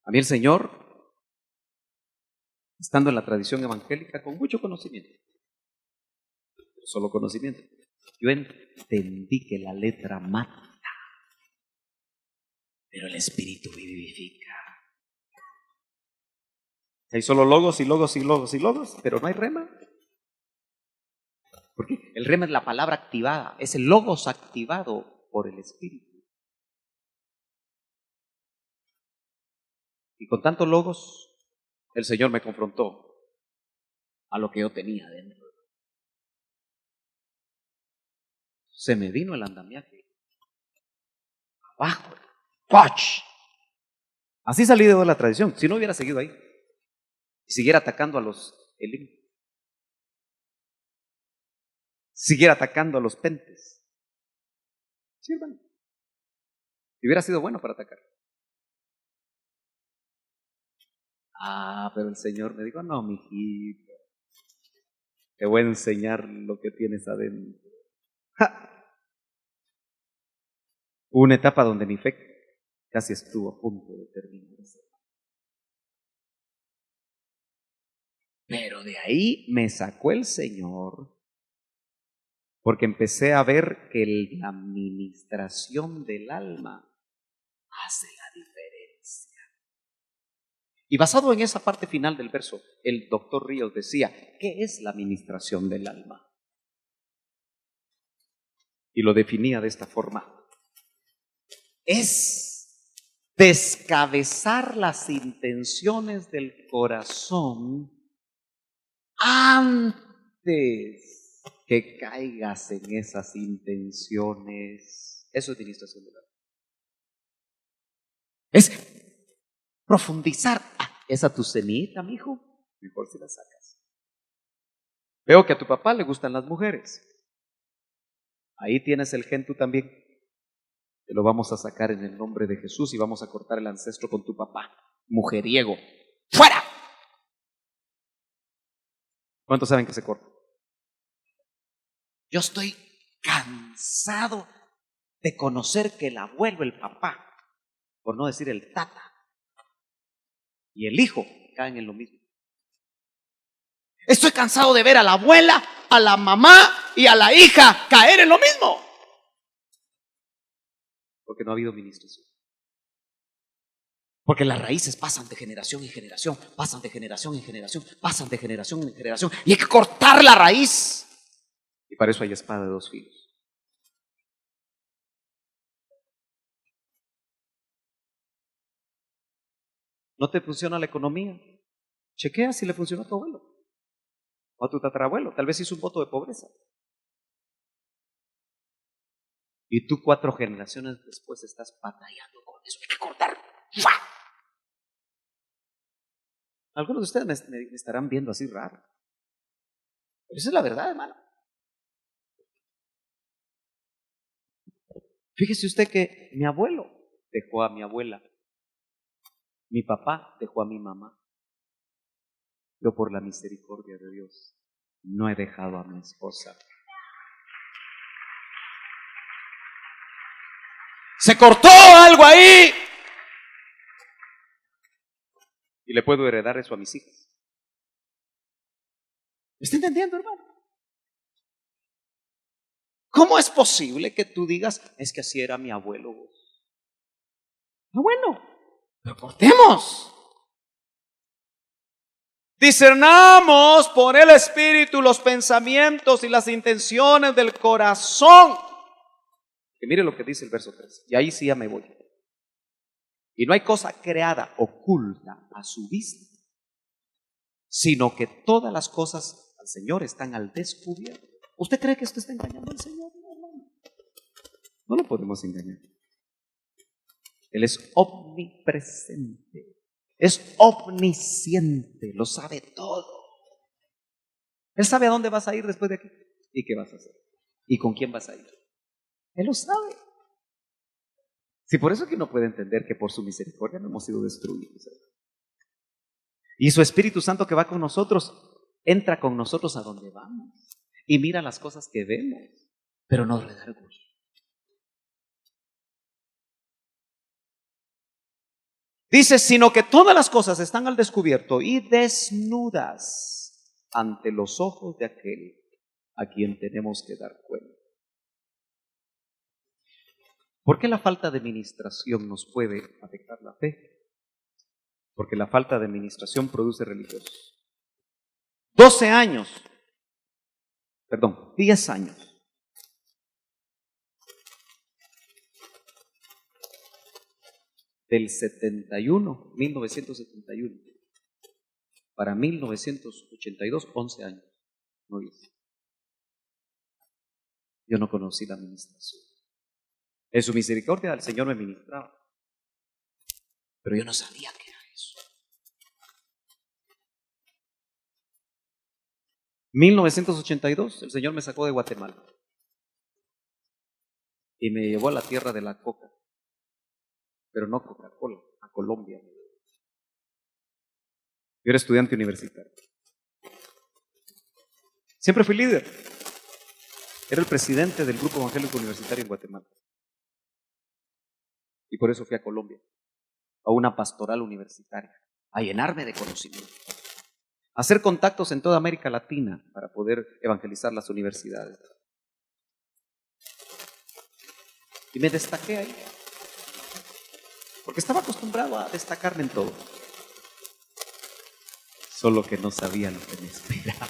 A mí el Señor, estando en la tradición evangélica, con mucho conocimiento, solo conocimiento, yo entendí que la letra mata, pero el Espíritu vivifica. Hay solo logos y logos y logos y logos, pero no hay rema. Porque el rema es la palabra activada, es el logos activado por el Espíritu. Y con tantos logos, el Señor me confrontó a lo que yo tenía dentro. Se me vino el andamiaje abajo. ¡Pach! Así salí de la tradición. Si no hubiera seguido ahí y siguiera atacando a los Elim, siguiera atacando a los pentes. Sí, hermano. Y hubiera sido bueno para atacar. Pero el Señor me dijo, no, mijito, te voy a enseñar lo que tienes adentro. ¡Ja! Hubo una etapa donde mi fe casi estuvo a punto de terminarse. Pero de ahí me sacó el Señor, porque empecé a ver que la administración del alma hace la diferencia. Y basado en esa parte final del verso, el doctor Ríos decía, ¿qué es la administración del alma? Y lo definía de esta forma. Es descabezar las intenciones del corazón antes que caigas en esas intenciones. Eso es administración del alma. Es profundizar. Esa tu cenita, mijo, mejor si la sacas. Veo que a tu papá le gustan las mujeres. Ahí tienes el gen tú también. Te lo vamos a sacar en el nombre de Jesús y vamos a cortar el ancestro con tu papá. Mujeriego. ¡Fuera! ¿Cuántos saben que se corta? Yo estoy cansado de conocer que el abuelo, el papá, por no decir el tata, y el hijo caen en lo mismo. Estoy cansado de ver a la abuela, a la mamá y a la hija caer en lo mismo. Porque no ha habido administración. Porque las raíces pasan de generación en generación, pasan de generación en generación, pasan de generación en generación. Y hay que cortar la raíz. Y para eso hay espada de dos filos. ¿No te funciona la economía? Chequea si le funcionó a tu abuelo o a tu tatarabuelo. Tal vez hizo un voto de pobreza. Y tú 4 generaciones después estás batallando con eso. Hay que cortar. ¡Fua! Algunos de ustedes me estarán viendo así raro. Pero esa es la verdad, hermano. Fíjese usted que mi abuelo dejó a mi abuela. Mi papá dejó a mi mamá. Yo por la misericordia de Dios no he dejado a mi esposa. Se cortó algo ahí. Y le puedo heredar eso a mis hijas. ¿Me está entendiendo, hermano? ¿Cómo es posible que tú digas, es que así era mi abuelo? No, bueno, pero cortemos. Discernamos por el Espíritu los pensamientos y las intenciones del corazón. Que mire lo que dice el verso 3. Y ahí sí ya me voy. Y no hay cosa creada oculta a su vista, sino que todas las cosas al Señor están al descubierto. ¿Usted cree que usted está engañando al Señor? No, hermano. No lo podemos engañar. Él es omnipresente, es omnisciente, lo sabe todo. Él sabe a dónde vas a ir después de aquí y qué vas a hacer y con quién vas a ir. Él lo sabe. Sí, por eso que uno puede entender que por su misericordia no hemos sido destruidos. Y su Espíritu Santo que va con nosotros, entra con nosotros a donde vamos y mira las cosas que vemos, pero nos redarguye. Dice, sino que todas las cosas están al descubierto y desnudas ante los ojos de aquel a quien tenemos que dar cuenta. ¿Por qué la falta de ministración nos puede afectar la fe? Porque la falta de ministración produce religiosos. 10 años. Del 1971, para 1982, 11 años. No 10. Yo no conocí la ministración. En su misericordia el Señor me ministraba, pero yo no sabía qué era eso. 1982, el Señor me sacó de Guatemala y me llevó a la tierra de la coca, pero no Coca-Cola, a Colombia. Yo era estudiante universitario. Siempre fui líder. Era el presidente del grupo evangélico universitario en Guatemala. Y por eso fui a Colombia, a una pastoral universitaria, a llenarme de conocimiento, a hacer contactos en toda América Latina para poder evangelizar las universidades. Y me destaqué ahí, porque estaba acostumbrado a destacarme en todo. Solo que no sabía lo que me esperaba.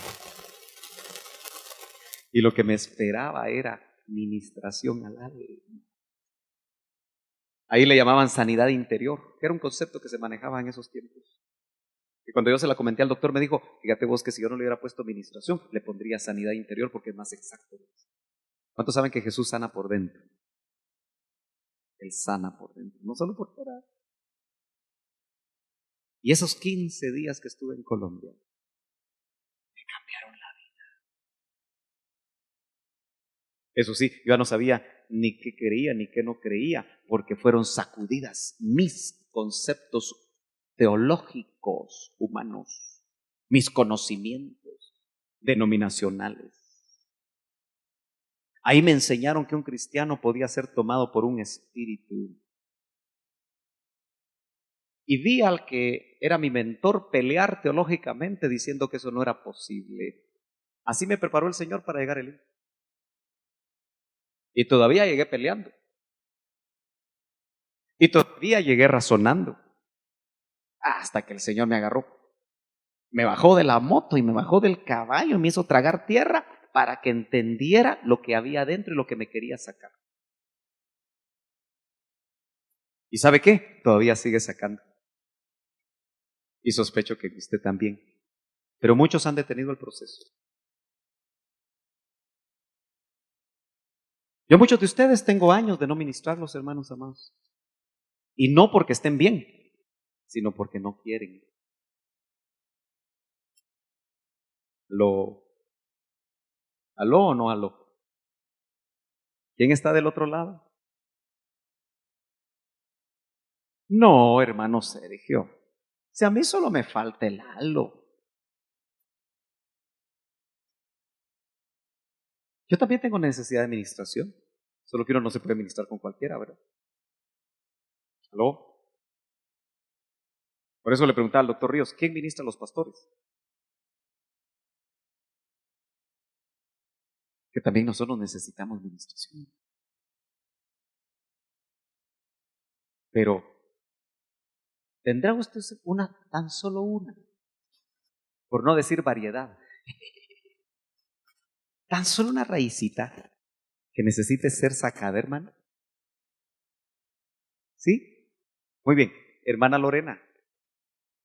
Y lo que me esperaba era ministración al alma. Ahí le llamaban sanidad interior, que era un concepto que se manejaba en esos tiempos. Y cuando yo se la comenté al doctor, me dijo, fíjate vos que si yo no le hubiera puesto ministración, le pondría sanidad interior porque es más exacto. ¿Cuántos saben que Jesús sana por dentro? Él sana por dentro, no solo por fuera. Y esos 15 días que estuve en Colombia, me cambiaron la vida. Eso sí, yo ya no sabía ni qué creía ni qué no creía, porque fueron sacudidas mis conceptos teológicos humanos, mis conocimientos denominacionales. Ahí me enseñaron que un cristiano podía ser tomado por un espíritu. Y vi al que era mi mentor pelear teológicamente diciendo que eso no era posible. Así me preparó el Señor para llegar él. Y todavía llegué peleando. Y todavía llegué razonando. Hasta que el Señor me agarró. Me bajó de la moto y me bajó del caballo y me hizo tragar tierra para que entendiera lo que había adentro y lo que me quería sacar. ¿Y sabe qué? Todavía sigue sacando. Y sospecho que usted también. Pero muchos han detenido el proceso. Yo muchos de ustedes tengo años de no ministrarlos, hermanos amados. Y no porque estén bien, sino porque no quieren. ¿Aló o no aló? ¿Quién está del otro lado? No, hermano Sergio. Si a mí solo me falta el halo. Yo también tengo necesidad de ministración. Solo que uno no se puede ministrar con cualquiera, ¿verdad? ¿Aló? Por eso le preguntaba al doctor Ríos, ¿quién ministra a los pastores? Que también nosotros necesitamos ministración. Pero, ¿tendrá usted tan solo una? Por no decir variedad. Tan solo una raicita que necesite ser sacada, hermano. ¿Sí? Muy bien. Hermana Lorena,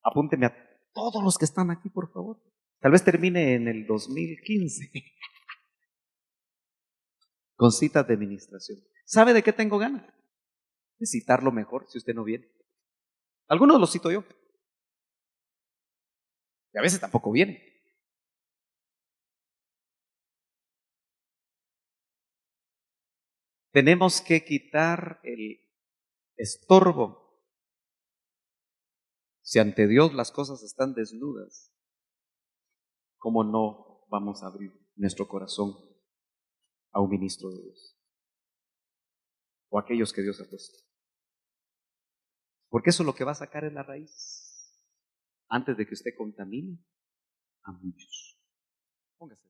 apúnteme a todos los que están aquí, por favor. Tal vez termine en el 2015 con citas de administración. ¿Sabe de qué tengo ganas? de citarlo mejor si usted no viene. Algunos los cito yo. Y a veces tampoco vienen. Tenemos que quitar el estorbo. Si ante Dios las cosas están desnudas, ¿cómo no vamos a abrir nuestro corazón a un ministro de Dios? O a aquellos que Dios ha puesto. Porque eso lo que va a sacar es la raíz. Antes de que usted contamine a muchos. Póngase.